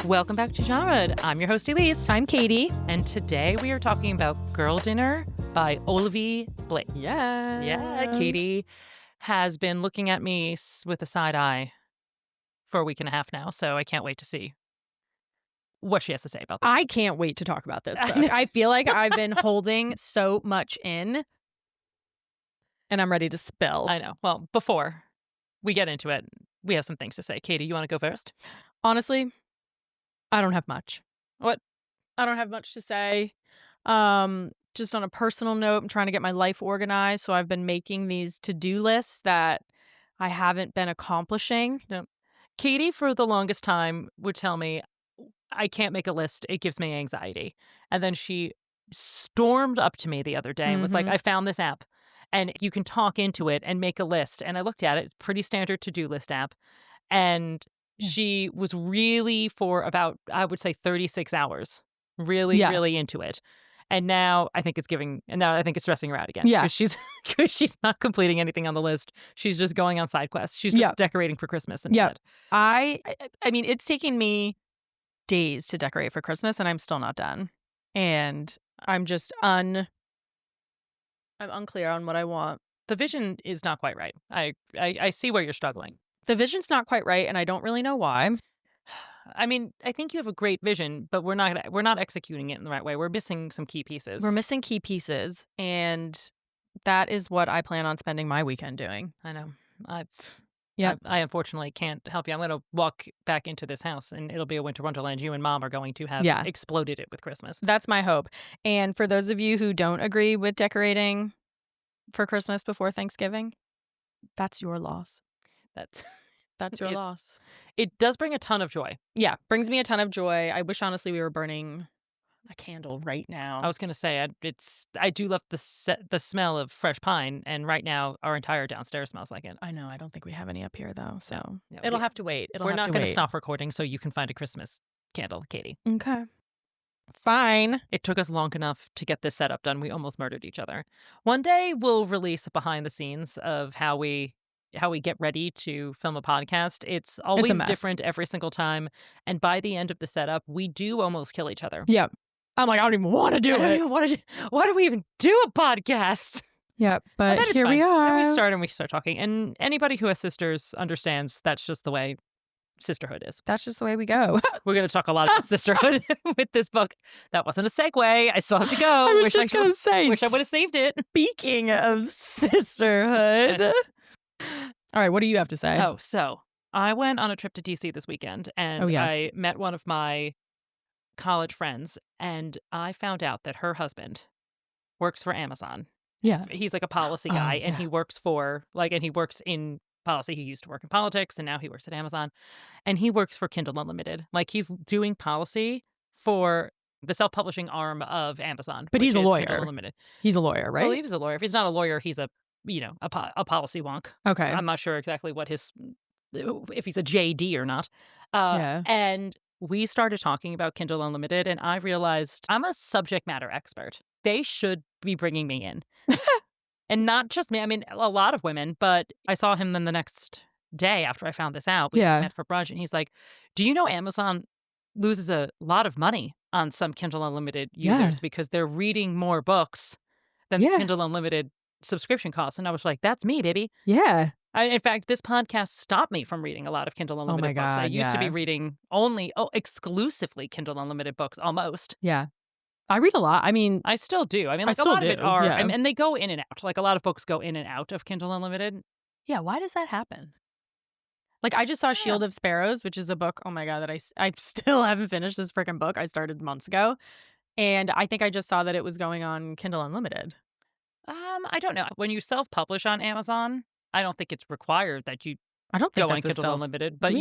Welcome back to Genrehood. I'm your host, Elyse. I'm Katy. And today we are talking about Girl Dinner by Olivie Blake. Yeah. Yeah, Katy has been looking at me with a side eye for a week and a half now, so I can't wait to see what she has to say about that. I can't wait to talk about this book. I feel like I've been holding so much in, and I'm ready to spill. I know. Well, before we get into it, we have some things to say. Katy, you want to go first? Honestly, I don't have much. What? I don't have much to say. Just on a personal note, I'm trying to get my life organized, so I've been making these to-do lists that I haven't been accomplishing. No. Katy, for the longest time, would tell me, I can't make a list. It gives me anxiety. And then she stormed up to me the other day and was like, I found this app and you can talk into it and make a list. And I looked at it. It's a pretty standard to-do list app. And she was really, for about, I would say 36 hours, really into it. And now I think it's stressing her out again. Yeah. Because she's not completing anything on the list. She's just going on side quests. She's just decorating for Christmas instead. I mean, it's taking me days to decorate for Christmas and I'm still not done. And I'm just I'm unclear on what I want. The vision is not quite right. I see where you're struggling. The vision's not quite right, and I don't really know why. I mean, I think you have a great vision, but we're not executing it in the right way. We're missing some key pieces. We're missing key pieces, and that is what I plan on spending my weekend doing. I know. I unfortunately can't help you. I'm going to walk back into this house, and it'll be a winter wonderland. You and Mom are going to have exploded it with Christmas. That's my hope. And for those of you who don't agree with decorating for Christmas before Thanksgiving, that's your loss. That's your loss. It does bring a ton of joy. Yeah, brings me a ton of joy. I wish, honestly, we were burning a candle right now. I was going to say, I do love the smell of fresh pine, and right now our entire downstairs smells like it. I know. I don't think we have any up here, though, so no, it'll have to wait. We're not going to stop recording so you can find a Christmas candle, Katy. Okay. Fine. It took us long enough to get this setup done. We almost murdered each other. One day we'll release behind the scenes of how we get ready to film a podcast. It's always different every single time. And by the end of the setup, we do almost kill each other. Yeah. I'm like, I don't even want to do it. Why do we even do a podcast? Yeah, but here we are. Then we start talking. And anybody who has sisters understands that's just the way sisterhood is. That's just the way we go. We're going to talk a lot about sisterhood with this book. That wasn't a segue. I still have to go. I was just going to say. Wish I would have saved it. Speaking of sisterhood. All right, what do you have to say? Oh, so I went on a trip to DC this weekend, and I met one of my college friends, and I found out that her husband works for Amazon. Yeah. He's like a policy guy, and he works in policy. He used to work in politics, and now he works at Amazon, and he works for Kindle Unlimited. Like, he's doing policy for the self-publishing arm of Amazon. But he's a lawyer. Kindle Unlimited. He's a lawyer, right? I believe he's a lawyer. If he's not a lawyer, he's a policy wonk. Okay. I'm not sure exactly if he's a JD or not. And we started talking about Kindle Unlimited, and I realized I'm a subject matter expert. They should be bringing me in. And not just me. I mean, a lot of women, but I saw him then the next day after I found this out. We met for brunch, and he's like, do you know Amazon loses a lot of money on some Kindle Unlimited users because they're reading more books than the Kindle Unlimited subscription costs? And I was like, that's me, baby. Yeah. In fact, this podcast stopped me from reading a lot of Kindle Unlimited books. I used to be reading exclusively Kindle Unlimited books almost. Yeah. I read a lot. I mean, I still do. I mean, like, a lot of it are, and they go in and out. Like, a lot of books go in and out of Kindle Unlimited. Yeah. Why does that happen? Like, I just saw Shield of Sparrows, which is a book, oh my God, that I still haven't finished this freaking book. I started months ago. And I think I just saw that it was going on Kindle Unlimited. I don't know. When you self-publish on Amazon, I don't think it's required that you go on Kindle Unlimited, but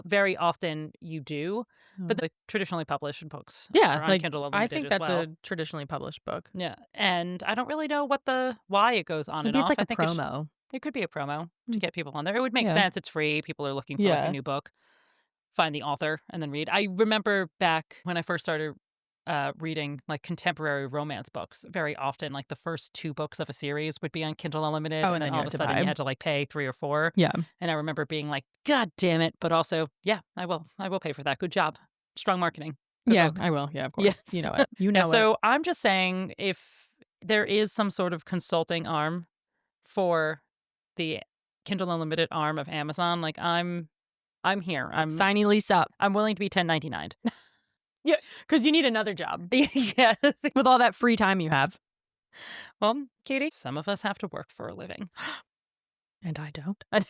very often you do. But the traditionally published books are on Kindle Unlimited. I think that's a traditionally published book. Yeah, and I don't really know why it goes on Maybe and it's off. Like a promo. It could be a promo to get people on there. It would make sense. It's free. People are looking for like a new book. Find the author and then read. I remember back when I first started reading like contemporary romance books, very often like the first 2 books of a series would be on Kindle Unlimited, and then all of a sudden you had to like pay 3 or 4. Yeah. And I remember being like, God damn it. But also, I will pay for that. Good job. strong marketing. Yeah, Book. I will. Yeah, of course. Yes. You know it. You know Yeah, it. so I'm just saying if there is some sort of consulting arm for the Kindle Unlimited arm of Amazon, like I'm here. Sign Elyse up. I'm willing to be 1099. Yeah, because you need another job Yeah. with all that free time you have. Well, Katie, some of us have to work for a living. And I don't. And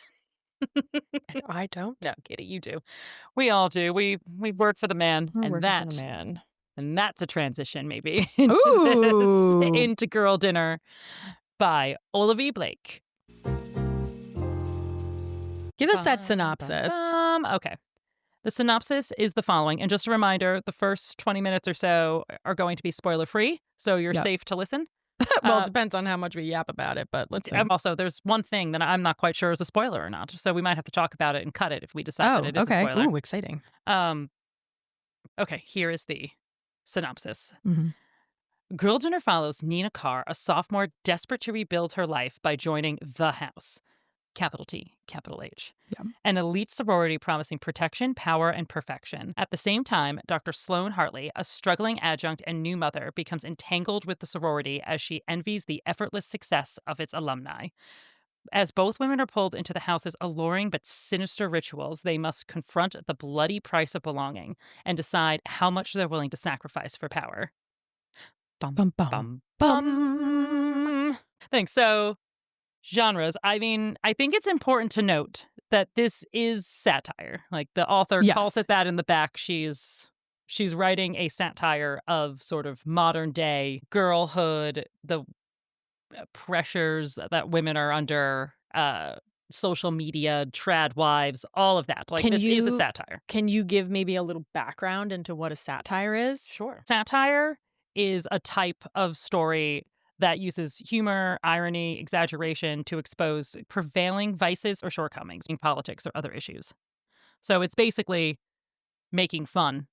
I don't. No, Katie, you do. We all do. We work for the man, We're and working for the man. and that's a transition maybe into Ooh. this, into Girl Dinner by Olivie Blake. Give us that synopsis. Okay. The synopsis is the following. And just a reminder, the first 20 minutes or so are going to be spoiler-free, so you're safe to listen. Well, it depends on how much we yap about it, but let's see. Also, there's one thing that I'm not quite sure is a spoiler or not, so we might have to talk about it and cut it if we decide that it is a spoiler. Ooh, exciting. Okay, here is the synopsis. Mm-hmm. Girl Dinner follows Nina Carr, a sophomore desperate to rebuild her life by joining the house. Capital T, capital H. Yeah. An elite sorority promising protection, power, and perfection. At the same time, Dr. Sloane Hartley, a struggling adjunct and new mother, becomes entangled with the sorority as she envies the effortless success of its alumni. As both women are pulled into the house's alluring but sinister rituals, they must confront the bloody price of belonging and decide how much they're willing to sacrifice for power. Bum, Bum, bum, bum, bum. Thanks. So, genres. I mean, I think it's important to note that this is satire. Like the author calls it that in the back. She's writing a satire of sort of modern day girlhood, the pressures that women are under, social media, tradwives, all of that. Like this is a satire. Can you give maybe a little background into what a satire is? Sure. Satire is a type of story that uses humor, irony, exaggeration to expose prevailing vices or shortcomings in politics or other issues. So it's basically making fun.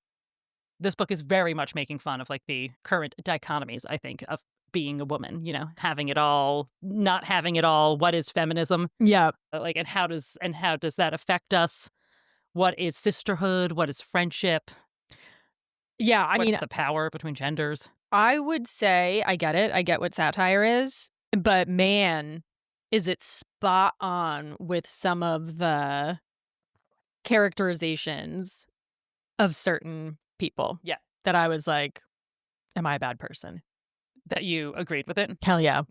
This book is very much making fun of like the current dichotomies, I think, of being a woman, having it all, not having it all. What is feminism? Yeah. Like, and how does that affect us? What is sisterhood? What is friendship? Yeah, What's the power between genders? I would say I get it. I get what satire is, but man, is it spot on with some of the characterizations of certain people. Yeah. That I was like, am I a bad person? That you agreed with it? Hell yeah.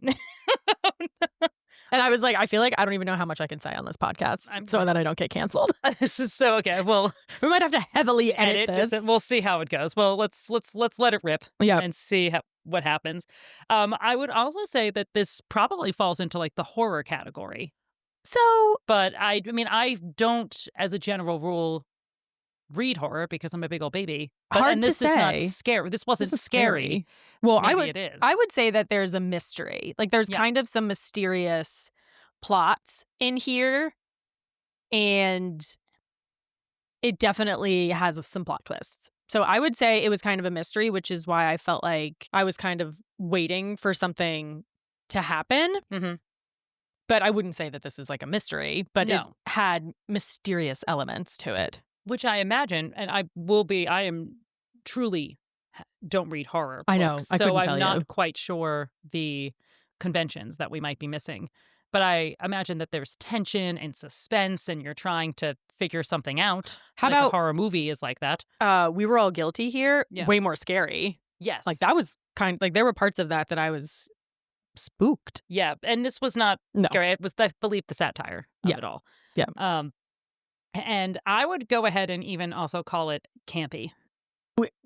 And I was like, I feel like I don't even know how much I can say on this podcast so that I don't get canceled. This is so okay. Well, we might have to heavily edit this. We'll see how it goes. Well, let's let it rip and see what happens. I would also say that this probably falls into like the horror category. So, but I mean, I don't, as a general rule, read horror because I'm a big old baby. Hard to say. Is not scary. This wasn't scary. Well, Maybe it is. I would say that there's a mystery. Like there's kind of some mysterious plots in here, and it definitely has some plot twists. So I would say it was kind of a mystery, which is why I felt like I was kind of waiting for something to happen. Mm-hmm. But I wouldn't say that this is like a mystery, but it had mysterious elements to it. Which I imagine, and I am truly don't read horror books. I know. So I'm not quite sure the conventions that we might be missing. But I imagine that there's tension and suspense and you're trying to figure something out. How about a horror movie is like that. We Were All Guilty here. Yeah. Way more scary. Yes. Like that was there were parts of that I was spooked. Yeah. And this was not scary. It was, I believe, the satire of it all. Yeah. And I would go ahead and even also call it campy.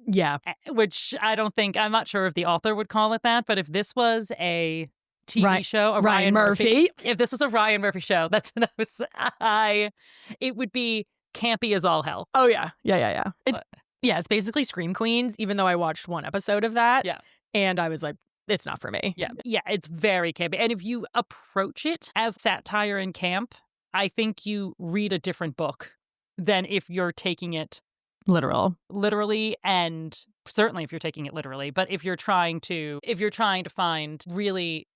Yeah. Which I'm not sure if the author would call it that, but if this was a TV show, a Ryan Murphy. If this was a Ryan Murphy show, it would be campy as all hell. Oh, yeah. Yeah. It's basically Scream Queens, even though I watched one episode of that. Yeah. And I was like, it's not for me. Yeah, it's very campy. And if you approach it as satire and camp, I think you read a different book than if you're taking it literally, and certainly if you're taking it literally. But if you're trying to find really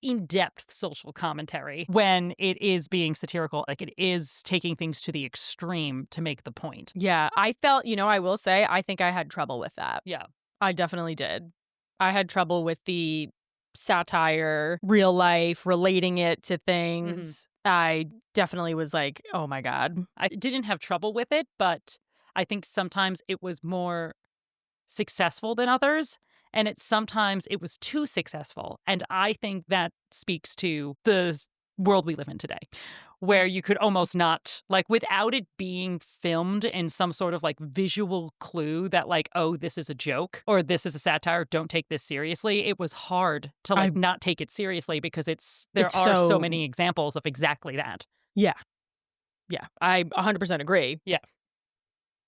in-depth social commentary when it is being satirical. Like, it is taking things to the extreme to make the point. Yeah, I felt, I will say, I think I had trouble with that. Yeah. I definitely did. I had trouble with the satire, real life, relating it to things. I definitely was like, oh my God. I didn't have trouble with it, but I think sometimes it was more successful than others, and sometimes it was too successful. And I think that speaks to the world we live in today, where you could almost not, like, without it being filmed in some sort of like visual clue that, like, oh, this is a joke or this is a satire, don't take this seriously. It was hard to like not take it seriously because there It's are so so- many examples of exactly that. Yeah. Yeah. I 100% agree. Yeah.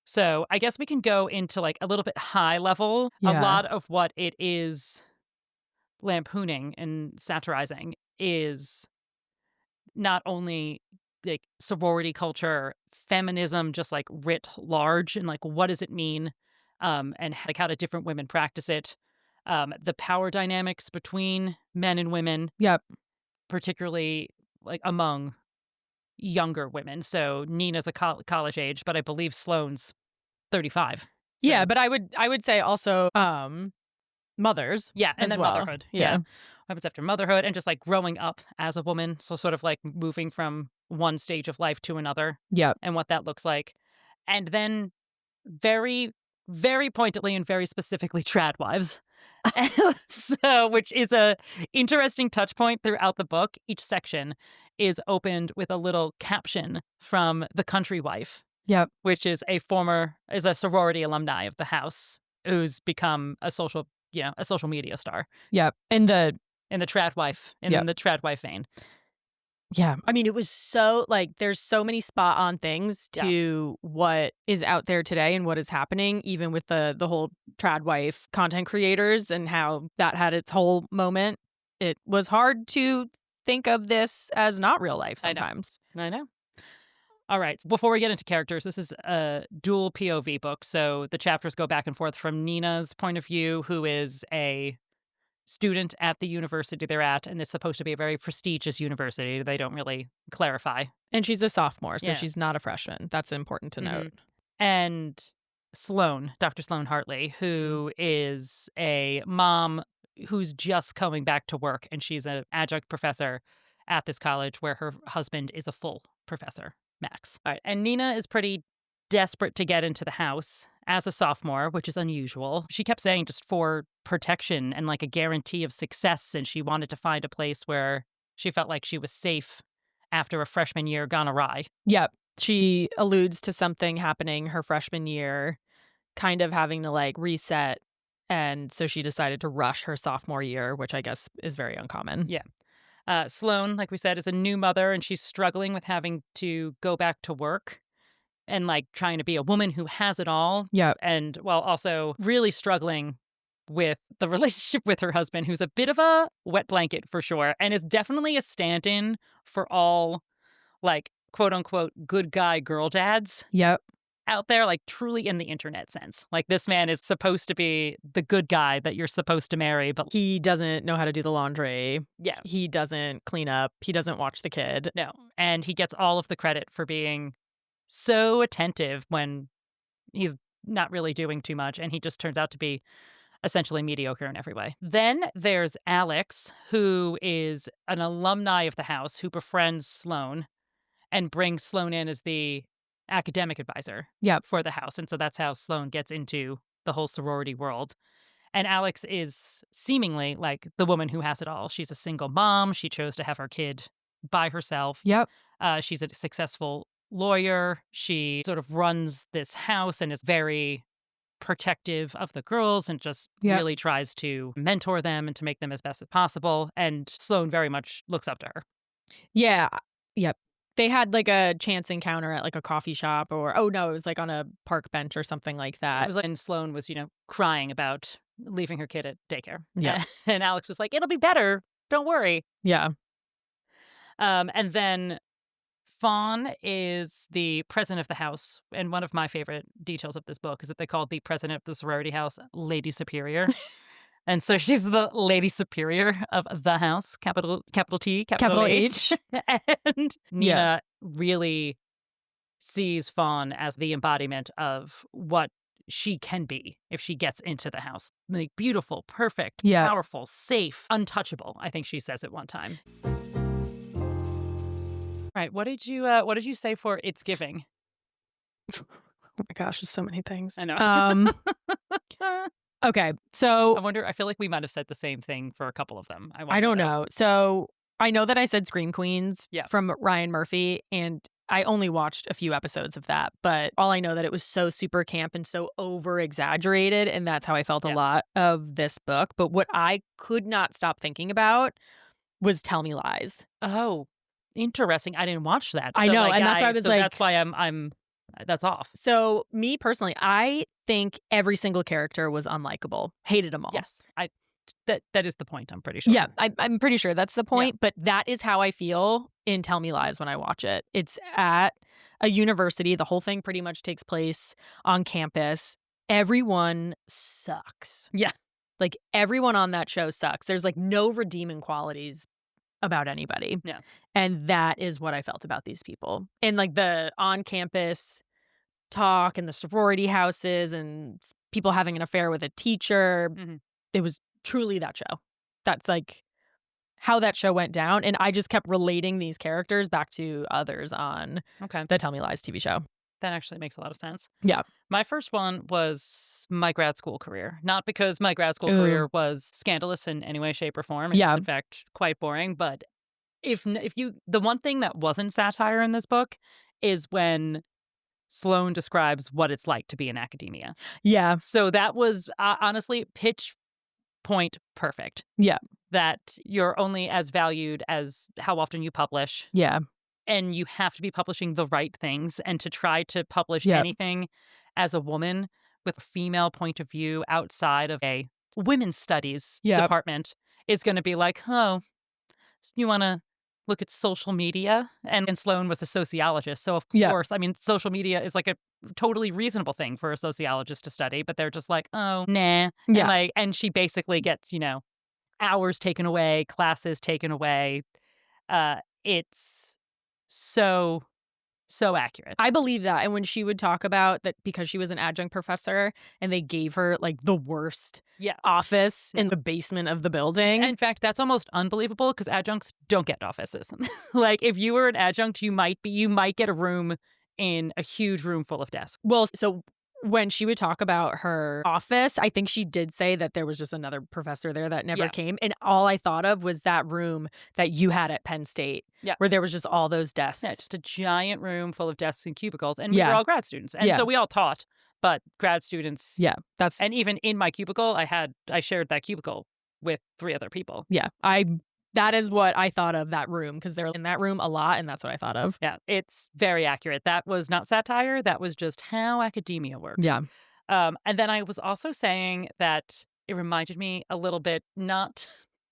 So I guess we can go into like a little bit high level. A Yeah. lot of what it is lampooning and satirizing is not only like sorority culture, feminism, just like writ large, and like what does it mean, and like how do different women practice it, the power dynamics between men and women, Yep. particularly like among younger women. So Nina's a college age, but I believe Sloane's 35. Yeah, So- but I would say also mothers. Yeah, and as then well. motherhood. Yeah. What happens after motherhood and just like growing up as a woman. So sort of like moving from one stage of life to another Yep. and what that looks like. And then very, very pointedly and very specifically tradwives. So, which is a interesting touch point throughout the book. Each section is opened with a little caption from the country wife. Yep. Which is a sorority alumni of the house who's become a social media star. Yep. And the tradwife, Yep. the tradwife vein. Yeah. I mean, it was so like there's so many spot on things to what is out there today and what is happening, even with the whole tradwife content creators and how that had its whole moment. It was hard to think of this as not real life sometimes. I know. All right. Before we get into characters, this is a dual POV book. So the chapters go back and forth from Nina's point of view, who is a student at the university they're at, and it's supposed to be a very prestigious university. They don't really clarify. And she's a sophomore, so Yeah. she's not a freshman. That's important to note. And Sloane, Dr. Sloane Hartley, who is a mom who's just coming back to work, and she's an adjunct professor at this college where her husband is a full professor, Max. All right. And Nina is pretty desperate to get into the house as a sophomore, which is unusual. She kept saying just for protection and like a guarantee of success, and she wanted to find a place where she felt like she was safe after a freshman year gone awry. Yep. She alludes to something happening her freshman year, kind of having to like reset. And so she decided to rush her sophomore year, which I guess is very uncommon. Yeah. Sloane, like we said, is a new mother, and she's struggling with having to go back to work and like trying to be a woman who has it all. Yep. And while also really struggling with the relationship with her husband, who's a bit of a wet blanket for sure, and is definitely a stand-in for all like quote unquote good guy girl dads. Yep. Out there, like truly in the internet sense. Like this man is supposed to be the good guy that you're supposed to marry, but he doesn't know how to do the laundry. Yeah. He doesn't clean up. He doesn't watch the kid. No. And he gets all of the credit for being so attentive when he's not really doing too much, and he just turns out to be essentially mediocre in every way. Then there's Alex, who is an alumni of the house who befriends Sloane and brings Sloane in as the academic advisor for the house. And so that's how Sloane gets into the whole sorority world. And Alex is seemingly like the woman who has it all. She's a single mom. She chose to have her kid by herself. Yep. She's a successful lawyer. She sort of runs this house and is very protective of the girls and just really tries to mentor them and to make them as best as possible. And Sloane very much looks up to her. Yeah. Yep. They had like a chance encounter at like a coffee shop or, oh no, it was like on a park bench or something like that. It was like, and Sloane was, crying about leaving her kid at daycare. Yeah. And Alex was like, it'll be better. Don't worry. Yeah. And then Fawn is the president of the house. And one of my favorite details of this book is that they called the president of the sorority house Lady Superior. And so she's the lady superior of the house, capital T, capital H. And Nina really sees Fawn as the embodiment of what she can be if she gets into the house. Like beautiful, perfect, powerful, safe, untouchable, I think she says at one time. Right. What did you say for It's Giving? Oh my gosh, there's so many things. I know. Okay, so I feel like we might have said the same thing for a couple of them. I don't know. So I know that I said Scream Queens from Ryan Murphy, and I only watched a few episodes of that, but all I know that it was so super camp and so over exaggerated, and that's how I felt a lot of this book. But what I could not stop thinking about was Tell Me Lies. Oh, interesting. I didn't watch that. I know, and that's why I was like, that's why I'm that's off. So me personally, I think every single character was unlikable. Hated them all. Yes, that is the point. I'm pretty sure. Yeah, I'm pretty sure that's the point. But that is how I feel in Tell Me Lies when I watch it. It's at a university. The whole thing pretty much takes place on campus. Everyone sucks. Yeah, like everyone on that show sucks. There's like no redeeming qualities about anybody. Yeah, and that is what I felt about these people. And like the on-campus talk and the sorority houses and people having an affair with a teacher. Mm-hmm. It was truly that show. That's like how that show went down. And I just kept relating these characters back to others on the Tell Me Lies TV show. That actually makes a lot of sense. Yeah. My first one was my grad school career. Not because my grad school career was scandalous in any way, shape, or form. It was, in fact, quite boring. But the one thing that wasn't satire in this book is when Sloane describes what it's like to be in academia. Yeah. So that was honestly pitch point perfect. Yeah. That you're only as valued as how often you publish. Yeah. And you have to be publishing the right things, and to try to publish anything as a woman with a female point of view outside of a women's studies department is going to be like, oh, you want to look at social media? And Sloane was a sociologist. So, of course, I mean, social media is like a totally reasonable thing for a sociologist to study, but they're just like, oh, nah. Yeah. And she basically gets, hours taken away, classes taken away. It's so accurate. I believe that. And when she would talk about that, because she was an adjunct professor and they gave her like the worst office in the basement of the building. In fact, that's almost unbelievable because adjuncts don't get offices. Like if you were an adjunct, you might get a room in a huge room full of desks. Well, so when she would talk about her office, I think she did say that there was just another professor there that never came. And all I thought of was that room that you had at Penn State, where there was just all those desks. Yeah, just a giant room full of desks and cubicles. And we were all grad students. And so we all taught, but grad students. Yeah, and even in my cubicle, I shared that cubicle with 3 other people. Yeah, that is what I thought of that room, because they're in that room a lot, and that's what I thought of. Yeah, it's very accurate. That was not satire. That was just how academia works. Yeah. And then I was also saying that it reminded me a little bit, not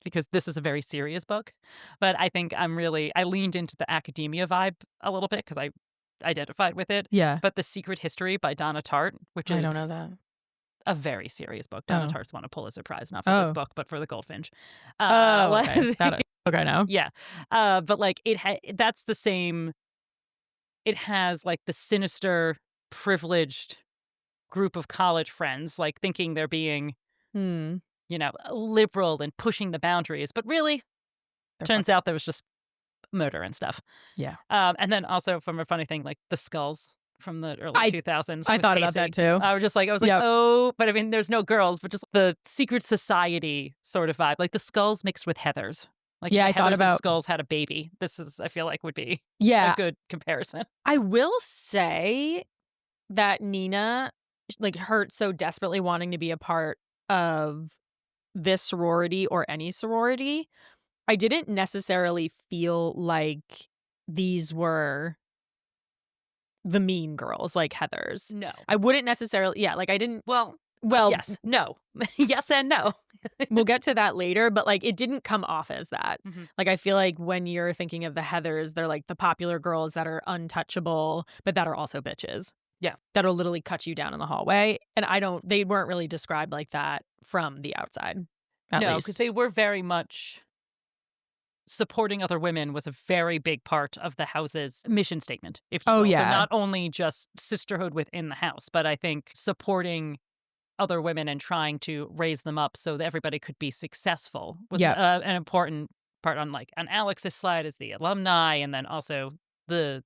because this is a very serious book, but I think I leaned into the academia vibe a little bit because I identified with it. Yeah. But The Secret History by Donna Tartt, which is... I don't know that. A very serious book. Donna Tartt's won a Pulitzer Prize, not for this book, but for The Goldfinch. Okay. That book I know. Yeah. But like that's the same. It has like the sinister, privileged group of college friends, like thinking they're being, liberal and pushing the boundaries. But really, turns out there was just murder and stuff. Yeah. And then also from a funny thing, like the skulls from the early 2000s. I thought about that too. I was like, oh, but I mean, there's no girls, but just the secret society sort of vibe, like the skulls mixed with Heathers. Like I thought about skulls had a baby. I feel like would be a good comparison. I will say that Nina like hurt so desperately wanting to be a part of this sorority or any sorority. I didn't necessarily feel like these were the mean girls like Heathers. No. I wouldn't necessarily, like I didn't. Well, yes, no. Yes and no. We'll get to that later, but like it didn't come off as that. Mm-hmm. Like I feel like when you're thinking of the Heathers, they're like the popular girls that are untouchable, but that are also bitches. Yeah. That'll literally cut you down in the hallway. And they weren't really described like that from the outside. at No, least. because they were very much supporting other women was a very big part of the house's mission statement, if you will. So not only just sisterhood within the house, but I think supporting other women and trying to raise them up so that everybody could be successful was an important part. On Alex's slide is the alumni, and then also the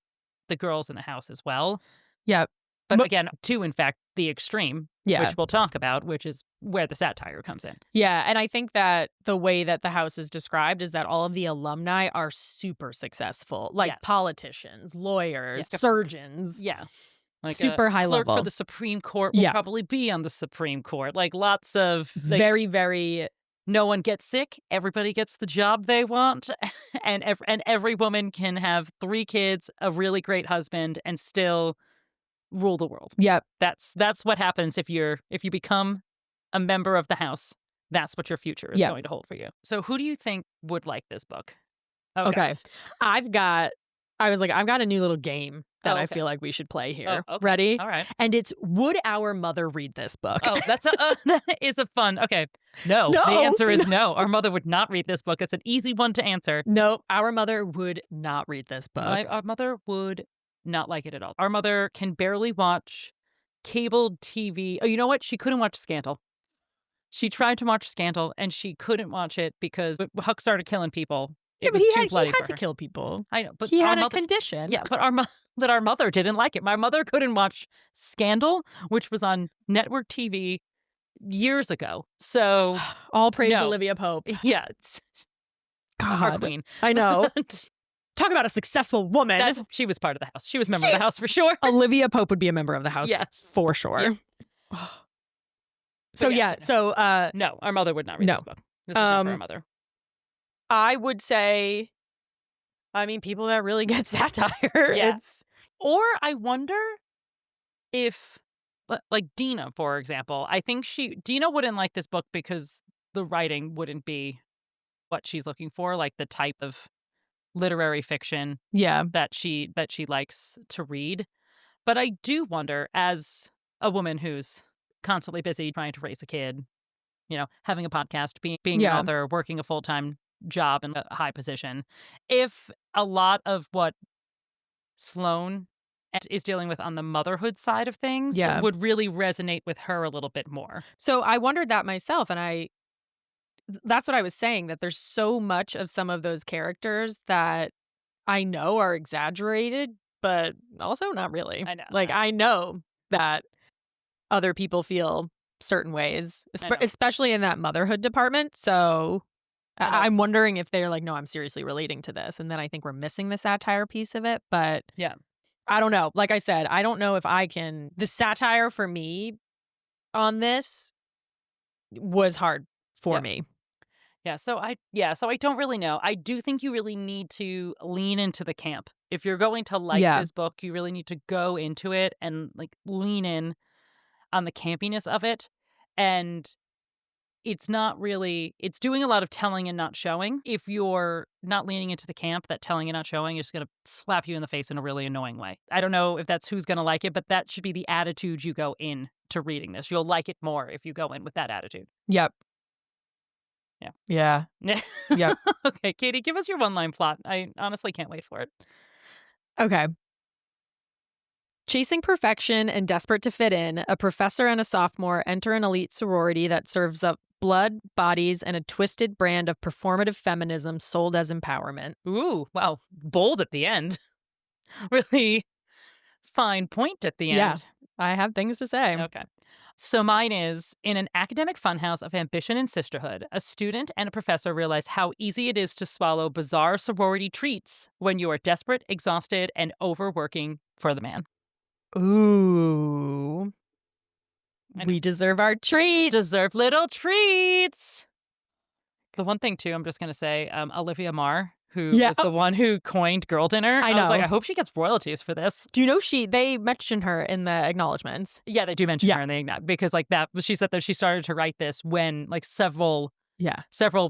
girls in the house as well. Yep. But again, to, in fact, the extreme, Yeah. which we'll talk about, which is where the satire comes in. Yeah, and I think that the way that the house is described is that all of the alumni are super successful, like Yes. politicians, lawyers, Yeah. surgeons. Yeah. Like super high clerk level. for the Supreme Court will probably be on the Supreme Court. Like lots of very, very. No one gets sick. Everybody gets the job they want, and every woman can have 3 kids, a really great husband, and still rule the world. Yep. That's what happens if you become a member of the house. That's what your future is going to hold for you. So who do you think would like this book? Okay. I've got a new little game that I feel like we should play here. Okay. Ready? All right. And it's, would our mother read this book? Oh, that is a fun. Okay. No, the answer is no. Our mother would not read this book. It's an easy one to answer. No, our mother would not read this book. Our mother would not like it at all. Our mother can barely watch cable TV. Oh, you know what? She couldn't watch Scandal. She tried to watch Scandal, and she couldn't watch it because Huck started killing people. Yeah, but he had to kill people. I know, but he had a condition. Yeah, but our mother didn't like it. My mother couldn't watch Scandal, which was on network TV years ago. So all praise Olivia Pope. Yeah, God, our queen. I know. Talk about a successful woman. She was part of the house. She was a member of the house for sure. Olivia Pope would be a member of the house. Yes, for sure. Yeah. So no, our mother would not read this book. This is not for our mother. I would say, people that really get satire. Yeah. Or I wonder if, like Dina, for example, I think Dina wouldn't like this book because the writing wouldn't be what she's looking for, like the type of literary fiction that she likes to read. But I do wonder, as a woman who's constantly busy trying to raise a kid, having a podcast, being an author, working a full-time job in a high position, if a lot of what Sloane is dealing with on the motherhood side of things would really resonate with her a little bit more. So I wondered that myself, and that's what I was saying, that there's so much of some of those characters that I know are exaggerated, but also not really. I know. I know that other people feel certain ways, especially in that motherhood department. So I'm wondering if they're like, no, I'm seriously relating to this. And then I think we're missing the satire piece of it. But yeah, I don't know. Like I said, I don't know if I can. The satire for me on this was hard for me. So I don't really know. I do think you really need to lean into the camp. If you're going to like this book, you really need to go into it and lean in on the campiness of it. And it's doing a lot of telling and not showing. If you're not leaning into the camp, that telling and not showing is going to slap you in the face in a really annoying way. I don't know if that's who's going to like it, but that should be the attitude you go in to reading this. You'll like it more if you go in with that attitude. Yep. Yeah. Yep. Okay, Katie, give us your one-line plot. I honestly can't wait for it. Okay. Chasing perfection and desperate to fit in, a professor and a sophomore enter an elite sorority that serves up blood, bodies, and a twisted brand of performative feminism sold as empowerment. Ooh, wow. Bold at the end. Really fine point at the end. Yeah, I have things to say. Okay. So mine is, in an academic funhouse of ambition and sisterhood, a student and a professor realize how easy it is to swallow bizarre sorority treats when you are desperate, exhausted, and overworking for the man. Ooh. We deserve our treats. Deserve little treats. The one thing, too, I'm just going to say, Olivia Marr, who was the one who coined Girl Dinner. I know. I was like, I hope she gets royalties for this. Do you know they mention her in the acknowledgments? Yeah, they do mention her in the because she said that she started to write this when several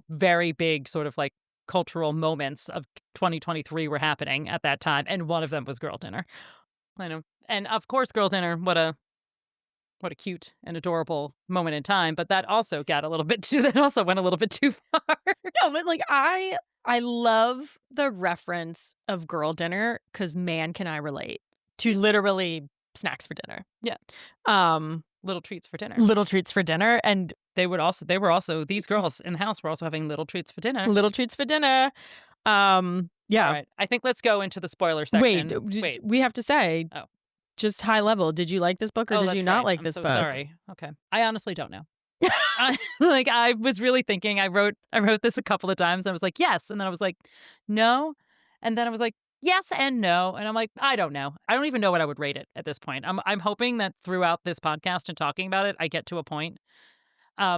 very big sort of cultural moments of 2023 were happening at that time, and one of them was Girl Dinner. I know. And of course, Girl Dinner, what a what a cute and adorable moment in time. But that also got a little bit too, that also went a little bit too far. No, but like I love the reference of girl dinner because man, can I relate to literally snacks for dinner. Yeah. Little treats for dinner. Little treats for dinner. And they were also, these girls in the house were also having little treats for dinner. Little treats for dinner. Yeah. All right. I think let's go into the spoiler section. Wait. We have to say, just high level, did you like this book or did you not like this book? Sorry. Okay. I honestly don't know. I was really thinking. I wrote this a couple of times. I was like, yes. And then I was like, no. And then I was like, yes and no. And I'm like, I don't know. I don't even know what I would rate it at this point. I'm hoping that throughout this podcast and talking about it, I get to a point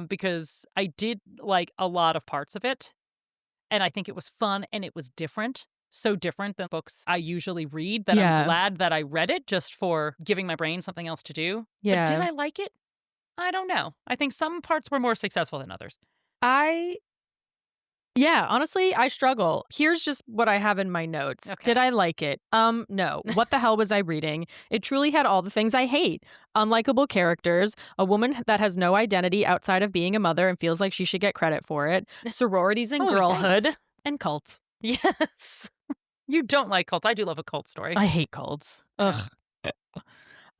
because I did like a lot of parts of it. And I think it was fun and it was different. So different than books I usually read that I'm glad that I read it just for giving my brain something else to do. Yeah. But did I like it? I don't know. I think some parts were more successful than others. Honestly, I struggle. Here's just what I have in my notes. Okay. Did I like it? No. What the hell was I reading? It truly had all the things I hate. Unlikable characters, a woman that has no identity outside of being a mother and feels like she should get credit for it, sororities and girlhood, and cults. Yes. You don't like cults. I do love a cult story. I hate cults. Ugh.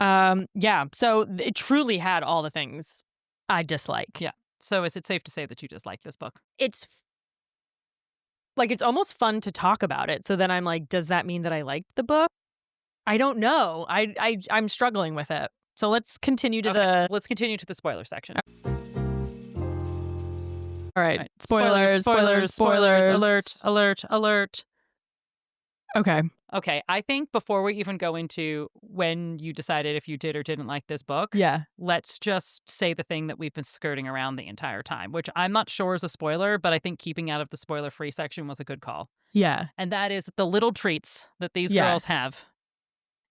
So it truly had all the things I dislike. Yeah. So is it safe to say that you dislike this book? It's almost fun to talk about it. So then I'm like, does that mean that I liked the book? I don't know. I'm struggling with it. So let's continue to let's continue to the spoiler section. All right. Spoilers. Alert. Okay. I think before we even go into when you decided if you did or didn't like this book, let's just say the thing that we've been skirting around the entire time, which I'm not sure is a spoiler, but I think keeping out of the spoiler-free section was a good call. Yeah. And that is that the little treats that these girls have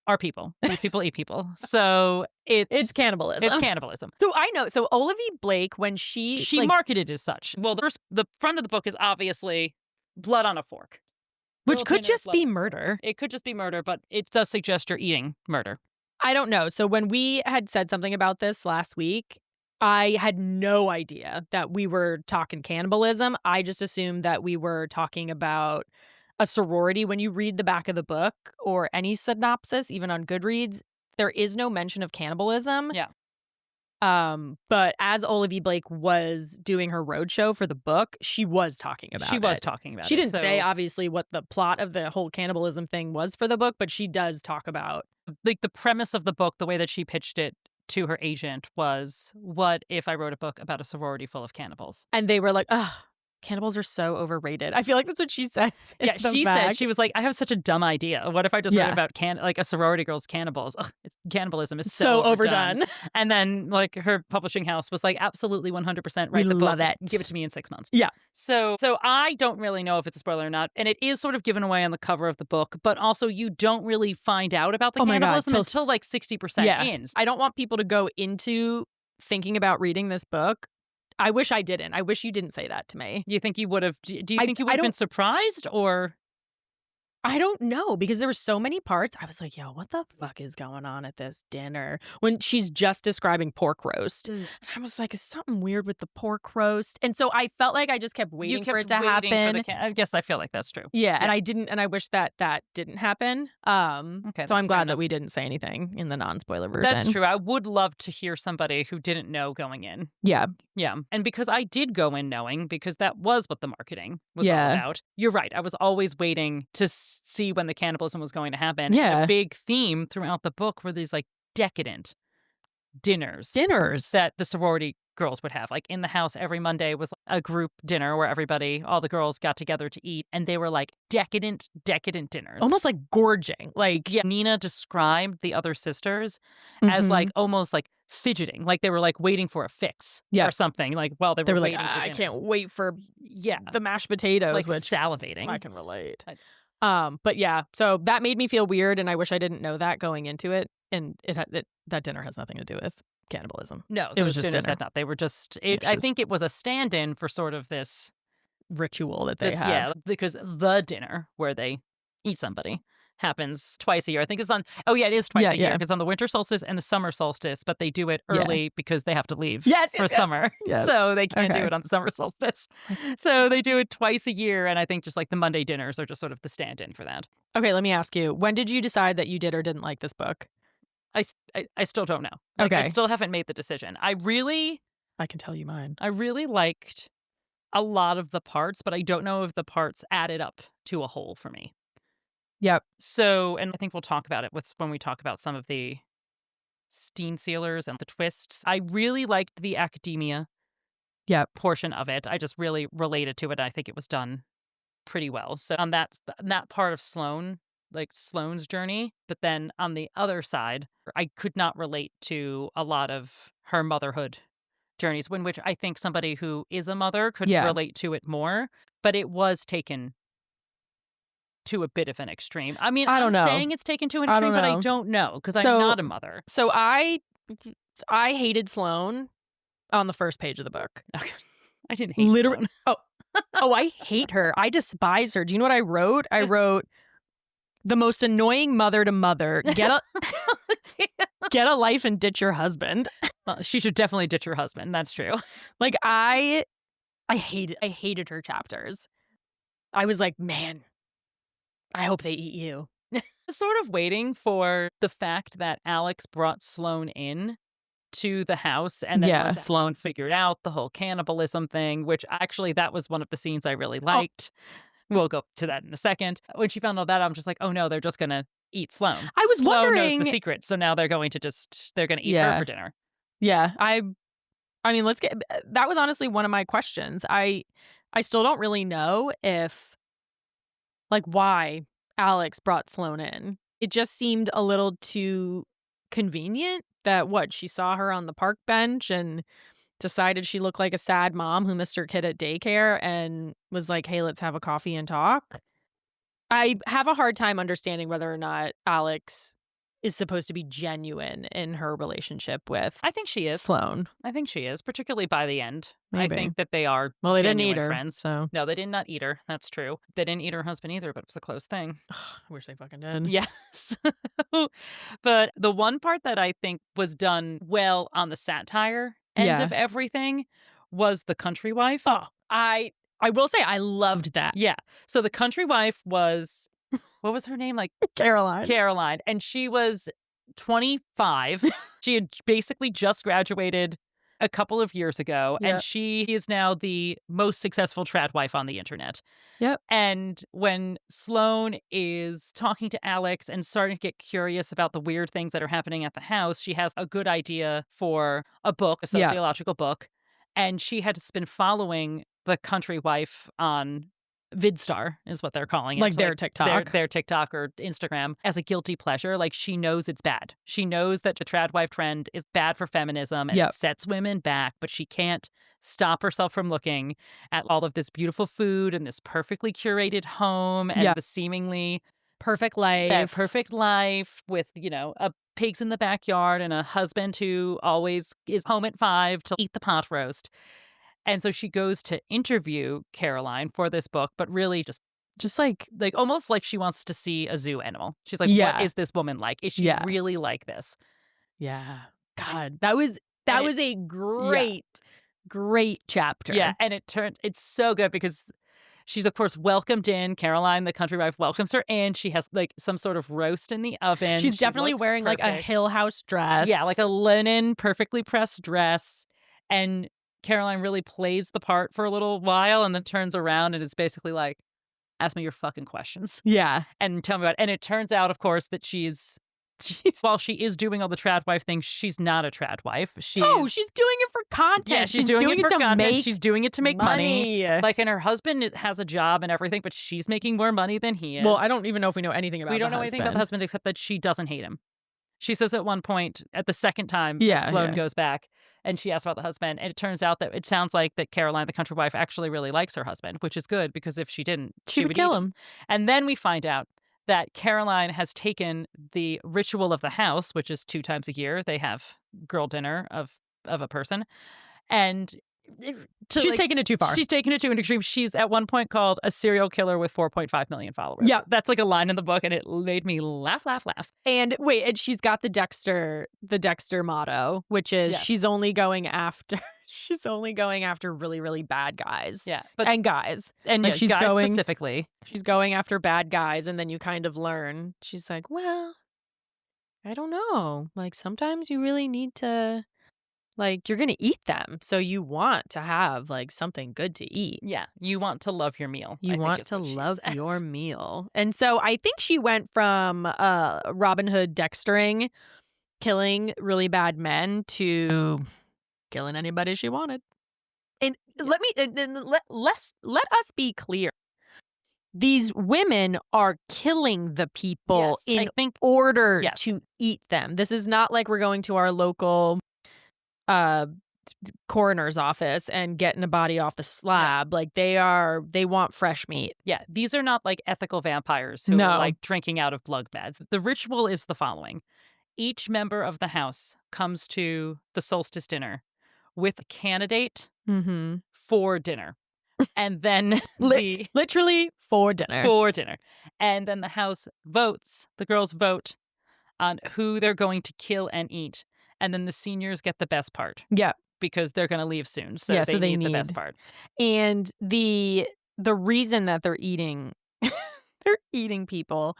are people. These people eat people. So it's cannibalism. It's cannibalism. So I know. So Olivie Blake, when she marketed as such. Well, the front of the book is obviously blood on a fork. Which could just be murder. It could just be murder, but it does suggest you're eating murder. I don't know. So when we had said something about this last week, I had no idea that we were talking cannibalism. I just assumed that we were talking about a sorority. When you read the back of the book or any synopsis, even on Goodreads, there is no mention of cannibalism. Yeah. But as Olivie Blake was doing her roadshow for the book, she was talking about it. She didn't say, obviously, what the plot of the whole cannibalism thing was for the book, but she does talk about... Like, the premise of the book, the way that she pitched it to her agent was, what if I wrote a book about a sorority full of cannibals? And they were like, ugh, cannibals are so overrated. I feel like that's what she says. Yeah, she said, she was like, I have such a dumb idea. What if I just wrote about a sorority girl's cannibals? Ugh, cannibalism is so overdone. And then like her publishing house was like, absolutely 100% write the book. Love it. Give it to me in 6 months. Yeah. So I don't really know if it's a spoiler or not. And it is sort of given away on the cover of the book, but also you don't really find out about the cannibalism until like 60% in. I don't want people to go into thinking about reading this book. I wish I didn't. I wish you didn't say that to me. You think you would have? Do you think you would have been surprised or? I don't know, because there were so many parts. I was like, yo, what the fuck is going on at this dinner? When she's just describing pork roast. And I was like, is something weird with the pork roast? And so I felt like I just kept waiting for it to happen. I guess I feel like that's true. Yeah, and I didn't, and I wish that didn't happen. Okay, so I'm glad that we didn't say anything in the non-spoiler version. That's true. I would love to hear somebody who didn't know going in. Yeah. Yeah. And because I did go in knowing, because that was what the marketing was all about. You're right. I was always waiting to see when the cannibalism was going to happen. Yeah. And a big theme throughout the book were these like decadent dinners that the sorority girls would have. Like in the house every Monday was a group dinner where all the girls got together to eat, and they were like decadent dinners. Almost like gorging. Like, yeah, Nina described the other sisters as like almost like fidgeting, like they were like waiting for a fix or something. Like, well, they were waiting like, for I can't wait for the mashed potatoes, like which salivating. I can relate. But yeah, so that made me feel weird, and I wish I didn't know that going into it. And that dinner has nothing to do with cannibalism. No, it was just dinner. They were just. I think it was a stand-in for sort of this ritual that they have. Yeah, because the dinner where they eat somebody happens twice a year. I think it's on, oh yeah, it is twice a year. It's on the winter solstice and the summer solstice, but they do it early because they have to leave for summer. Yes. So they can't do it on the summer solstice. So they do it twice a year. And I think just like the Monday dinners are just sort of the stand-in for that. Okay, let me ask you, when did you decide that you did or didn't like this book? I still don't know. Like, I still haven't made the decision. I can tell you mine. I really liked a lot of the parts, but I don't know if the parts added up to a whole for me. Yep. So, and I think we'll talk about it when we talk about some of the steam sealers and the twists. I really liked the academia portion of it. I just really related to it. I think it was done pretty well. So on that part of Sloane, like Sloane's journey, but then on the other side, I could not relate to a lot of her motherhood journeys, in which I think somebody who is a mother could relate to it more, but it was taken to a bit of an extreme. I mean, I'm saying it's taken to an extreme, but I don't know because I'm not a mother. So I hated Sloane on the first page of the book. Okay. I didn't hate Sloane. Oh, I hate her. I despise her. Do you know what I wrote? I wrote, the most annoying mother to mother. Get a life and ditch your husband. Well, she should definitely ditch her husband. That's true. Like I hated her chapters. I was like, man, I hope they eat you. Sort of waiting for the fact that Alex brought Sloane in to the house, and then once Sloane figured out the whole cannibalism thing, which actually that was one of the scenes I really liked. We'll go to that in a second. When she found all that, I'm just like, oh no, they're just gonna eat Sloane. I was Sloane wondering, knows the secret, so now they're gonna eat her for dinner. Yeah, I mean, that was honestly one of my questions. I still don't really know if, like, why Alex brought Sloane in. It just seemed a little too convenient that she saw her on the park bench and decided she looked like a sad mom who missed her kid at daycare and was like, hey, let's have a coffee and talk. I have a hard time understanding whether or not Alex is supposed to be genuine in her relationship with I think she is. Sloane. I think she is, particularly by the end. Maybe. I think that they are they genuine didn't eat her, friends. So. No, they did not eat her. That's true. They didn't eat her husband either, but it was a close thing. I wish they fucking did. Yes. But the one part that I think was done well on the satire end of everything was the country wife. Oh, I will say I loved that. Yeah. So the country wife was, what was her name? Like Caroline. And she was 25. She had basically just graduated a couple of years ago, and she is now the most successful tradwife on the internet. Yep. And when Sloane is talking to Alex and starting to get curious about the weird things that are happening at the house, she has a good idea for a book, a sociological book, and she had been following the country wife on Vidstar is what they're calling it. Like their TikTok. Their TikTok or Instagram as a guilty pleasure. Like she knows it's bad. She knows that the tradwife trend is bad for feminism and it sets women back, but she can't stop herself from looking at all of this beautiful food and this perfectly curated home and the seemingly perfect life with, a pigs in the backyard and a husband who always is home at 5 to eat the pot roast. And so she goes to interview Caroline for this book, but really just like almost like she wants to see a zoo animal. She's like, what is this woman like? Is she really like this? Yeah. God, that was a great chapter. Yeah. And it's so good because she's, of course, welcomed in. Caroline, the country wife, welcomes her in. She has like some sort of roast in the oven. She's definitely wearing like a Hill House dress. Yeah, like a linen, perfectly pressed dress. And Caroline really plays the part for a little while and then turns around and is basically like, ask me your fucking questions. Yeah. And tell me about it. And it turns out, of course, that while she is doing all the tradwife things, she's not a tradwife. She's doing it for content. Yeah, she's doing it for content. She's doing it to make money. Like, and her husband has a job and everything, but she's making more money than he is. Well, I don't even know if we know anything about the husband. We don't know anything about the husband except that she doesn't hate him. She says at one point, at the second time Sloane goes back, and she asks about the husband, and it turns out that it sounds like that Caroline, the country wife, actually really likes her husband, which is good because if she didn't, she would kill him. And then we find out that Caroline has taken the ritual of the house, which is 2 times a year. They have girl dinner of a person, and She's taking it too far. She's taking it to an extreme. She's at one point called a serial killer with 4.5 million followers. Yeah. That's like a line in the book, and it made me laugh. And wait, and she's got the Dexter motto, which is she's only going after really, really bad guys. Yeah. And guys. And like she's guys specifically. She's going after bad guys, and then you kind of learn. She's like, well, I don't know. Like, sometimes you really need to, like, you're going to eat them. So you want to have, like, something good to eat. Yeah. You want to love your meal. You want to love your meal. And so I think she went from Robin Hood Dextering, killing really bad men, to killing anybody she wanted. And let us be clear. These women are killing the people in order to eat them. This is not like we're going to our local coroner's office and getting a body off the slab. Like they want fresh meat. Yeah, these are not like ethical vampires who are like drinking out of blood baths. The ritual is the following. Each member of the house comes to the solstice dinner with a candidate for dinner. And then literally for dinner. And then the house votes, the girls vote on who they're going to kill and eat. And then the seniors get the best part. Yeah. Because they're going to leave soon. So they need the best part. And the reason that they're eating people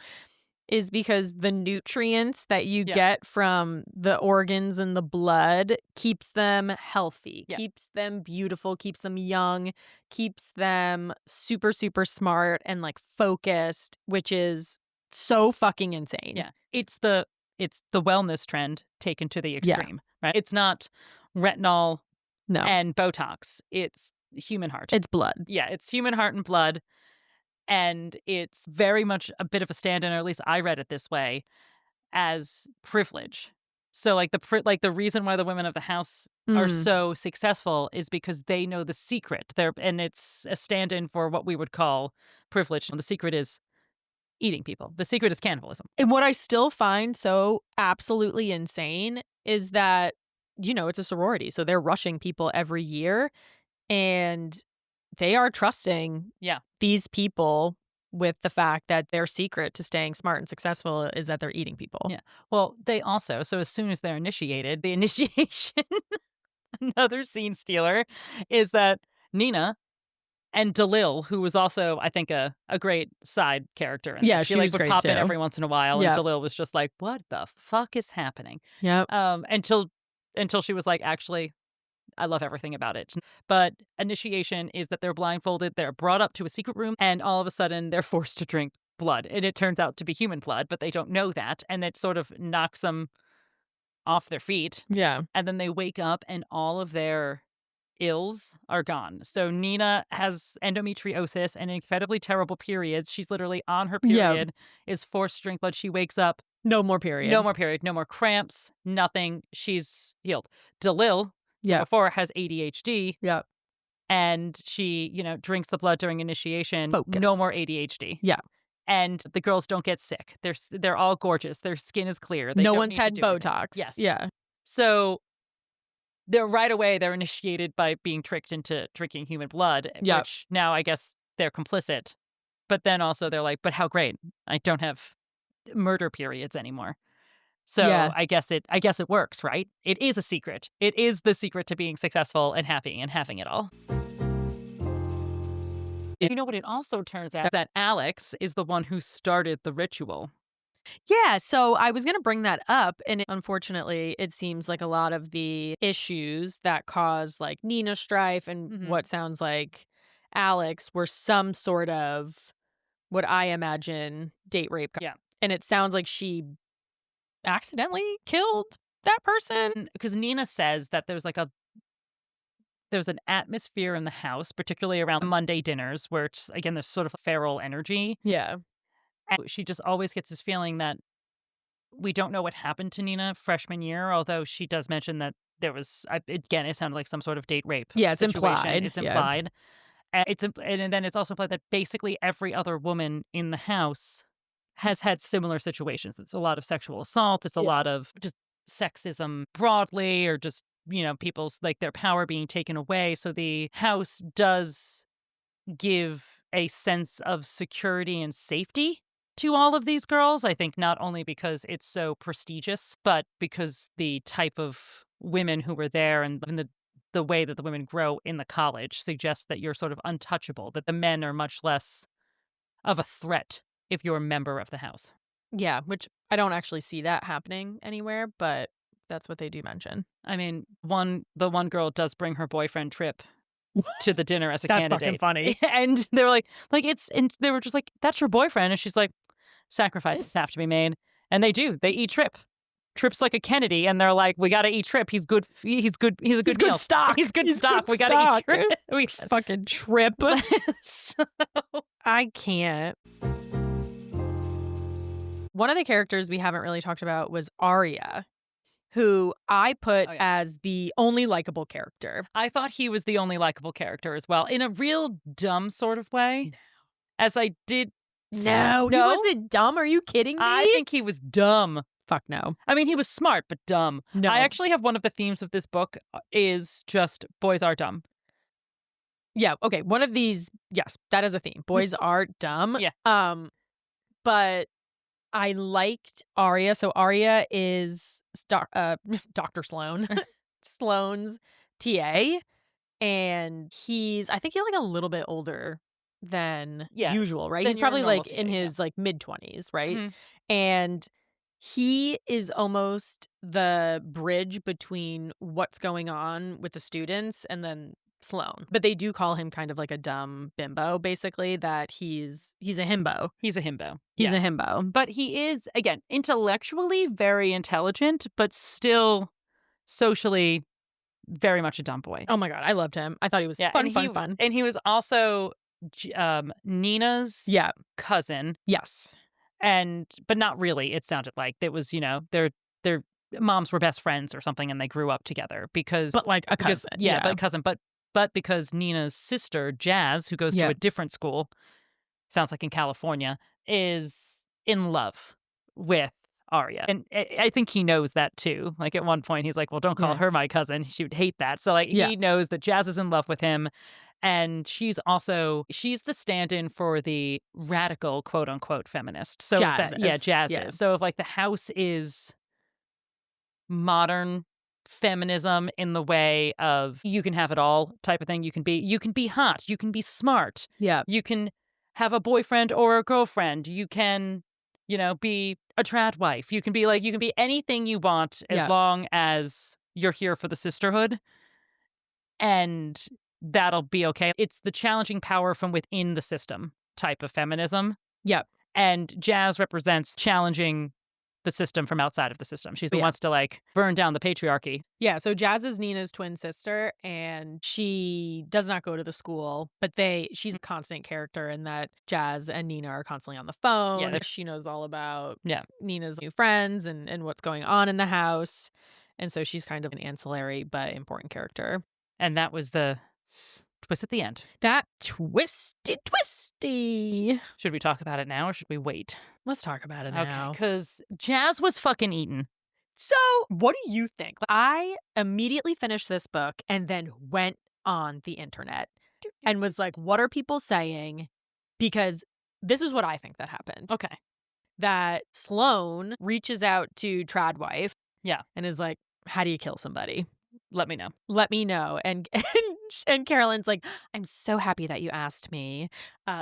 is because the nutrients that you get from the organs and the blood keeps them healthy, keeps them beautiful, keeps them young, keeps them super, super smart and like focused, which is so fucking insane. Yeah. It's the wellness trend taken to the extreme, right? It's not retinol and Botox. It's human heart. It's blood. Yeah, it's human heart and blood. And it's very much a bit of a stand-in, or at least I read it this way, as privilege. So like the reason why the women of the house are so successful is because they know the secret. And it's a stand-in for what we would call privilege. The secret is eating people. The secret is cannibalism. And what I still find so absolutely insane is that, it's a sorority. So they're rushing people every year. And they are trusting these people with the fact that their secret to staying smart and successful is that they're eating people. Yeah. Well, they also, so as soon as they're initiated, the initiation, another scene stealer, is that Nina and Dalil, who was also, I think, a great side character. She like would pop too. in every once in a while, and Dalil was just like, "What the fuck is happening?" Yep. Until she was like, "Actually, I love everything about it." But initiation is that they're blindfolded, they're brought up to a secret room, and all of a sudden they're forced to drink blood. And it turns out to be human blood, but they don't know that. And it sort of knocks them off their feet. Yeah. And then they wake up and all of their ills are gone. So Nina has endometriosis and incredibly terrible periods. She's literally on her period, is forced to drink blood. She wakes up. No more period. No more period. No more cramps. Nothing. She's healed. Dalil, before, has ADHD. Yep. And she, drinks the blood during initiation. Focused. No more ADHD. Yeah. And the girls don't get sick. They're all gorgeous. Their skin is clear. No one's had Botox. Yes. Yeah. So right away they're initiated by being tricked into drinking human blood, which now I guess they're complicit. But then also they're like, but how great. I don't have murder periods anymore. So I guess it works, right? It is a secret. It is the secret to being successful and happy and having it all. You know what it also turns out? That Alex is the one who started the ritual. Yeah, so I was going to bring that up. And unfortunately, it seems like a lot of the issues that cause like Nina strife and what sounds like Alex were some sort of what I imagine date rape. Yeah. And it sounds like she accidentally killed that person. Because Nina says that there's an atmosphere in the house, particularly around Monday dinners, where it's, again, there's sort of feral energy. Yeah. And she just always gets this feeling that we don't know what happened to Nina freshman year, although she does mention that there was, again, it sounded like some sort of date rape. Yeah, it's situation. implied. It's implied. Yeah. And then it's also implied that basically every other woman in the house has had similar situations. It's a lot of sexual assault. It's a lot of just sexism broadly, or just people's like their power being taken away. So the house does give a sense of security and safety to all of these girls. I think not only because it's so prestigious, but because the type of women who were there and the way that the women grow in the college suggests that you're sort of untouchable, that the men are much less of a threat if you're a member of the house. Yeah, which I don't actually see that happening anywhere, but that's what they do mention. I mean, the one girl does bring her boyfriend Trip to the dinner as a That's candidate. fucking funny. And they were and they were just like, that's your boyfriend. And she's like, sacrifices have to be made. And they do. They eat Trip. Trip's like a Kennedy, and they're like, we got to eat Trip. He's good. He's good. He's a good meal. Stock. He's good stock. Good we got to eat Trip. We fucking Trip. So... I can't. One of the characters we haven't really talked about was Arya, who I put as the only likable character. I thought he was the only likable character as well, in a real dumb sort of way. As I did. No, he wasn't dumb. Are you kidding me? I think he was dumb. Fuck no. I mean, he was smart, but dumb. No. I actually have one of the themes of this book is just boys are dumb. Yeah, okay. One of these, yes, that is a theme. Boys are dumb. Yeah. But I liked Arya. So Arya is Dr. Sloane, Sloane's TA, and I think he's like a little bit older than usual, right? He's probably like in his like mid-20s, right? Mm-hmm. And he is almost the bridge between what's going on with the students and then Sloane. But they do call him kind of like a dumb bimbo, basically, that he's a himbo. He's a himbo. He's a himbo. But he is, again, intellectually very intelligent, but still socially very much a dumb boy. Oh my God, I loved him. I thought he was fun. And he was also Nina's cousin. Yes. But not really, it sounded like. It was, their moms were best friends or something and they grew up together because... But like a cousin. But cousin. But because Nina's sister, Jazz, who goes to a different school, sounds like in California, is in love with Arya. And I think he knows that too. Like at one point he's like, well, don't call her my cousin. She would hate that. So he knows that Jazz is in love with him. And she's the stand-in for the radical, quote unquote, feminist. So Jazz is. So if like the house is modern feminism in the way of you can have it all type of thing. You can be hot. You can be smart. Yeah. You can have a boyfriend or a girlfriend. You can, be a tradwife. You can be anything you want as long as you're here for the sisterhood. And that'll be okay. It's the challenging power from within the system type of feminism. Yep. And Jazz represents challenging the system from outside of the system. She's the one to like burn down the patriarchy. Yeah, so Jazz is Nina's twin sister and she does not go to the school, but she's a constant character in that Jazz and Nina are constantly on the phone. Yeah, she knows all about Nina's new friends and what's going on in the house. And so she's kind of an ancillary but important character. And that was the twist at the end. That twisty. Should we talk about it now or should we wait? Let's talk about it now. Okay, because Jazz was fucking eaten. So, what do you think? I immediately finished this book and then went on the internet and was like, what are people saying? Because this is what I think that happened. Okay. That Sloane reaches out to Tradwife. Yeah. And is like, how do you kill somebody? Let me know. Let me know. And Carolyn's like, I'm so happy that you asked me.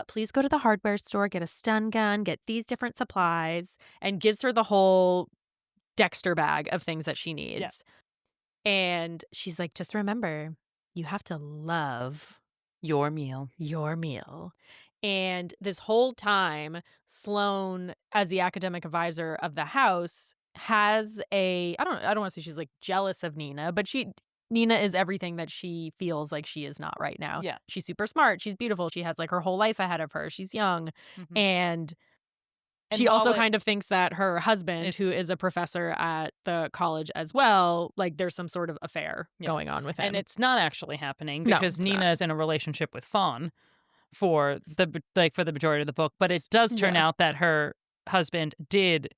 Please go to the hardware store, get a stun gun, get these different supplies, and gives her the whole Dexter bag of things that she needs. Yeah. And she's like, just remember, you have to love your meal. Your meal. And this whole time, Sloane, as the academic advisor of the house, has I don't want to say she's like jealous of Nina, but Nina is everything that she feels like she is not right now. Yeah. She's super smart. She's beautiful. She has like her whole life ahead of her. She's young. Mm-hmm. And she also kind of thinks that her husband, who is a professor at the college as well, like there's some sort of affair going on with him. And it's not actually happening because Nina is in a relationship with Fawn for the majority of the book. But it does turn out that her husband did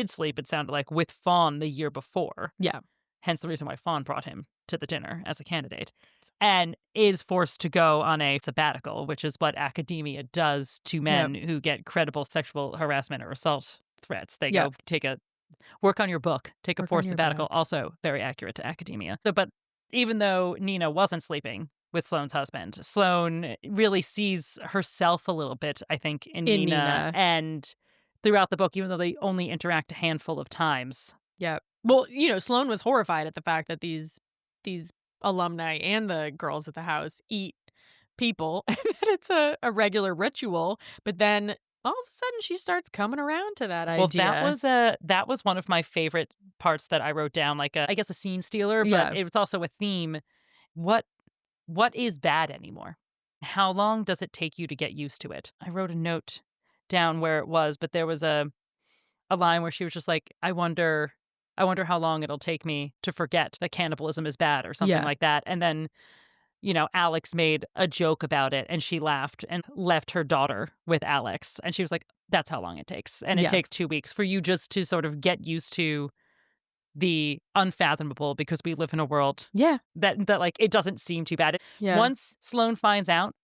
sleep, it sounded like, with Fawn the year before. Yeah. hence the reason why Fawn brought him to the dinner as a candidate, and is forced to go on a sabbatical, which is what academia does to men who get credible sexual harassment or assault threats. They go work on your book, take a forced sabbatical, also very accurate to academia. So, but even though Nina wasn't sleeping with Sloane's husband, Sloane really sees herself a little bit, I think, in Nina. And throughout the book, even though they only interact a handful of times. Yeah. Well, Sloane was horrified at the fact that these alumni and the girls at the house eat people, and that it's a regular ritual. But then all of a sudden she starts coming around to that idea. Well, that was one of my favorite parts that I wrote down, like I guess a scene stealer, but it was also a theme. What is bad anymore? How long does it take you to get used to it? I wrote a note down where it was, but there was a line where she was just like, I wonder how long it'll take me to forget that cannibalism is bad or something like that. And then, Alex made a joke about it and she laughed and left her daughter with Alex. And she was like, that's how long it takes. And it takes 2 weeks for you just to sort of get used to the unfathomable, because we live in a world that like it doesn't seem too bad. Once Sloane finds out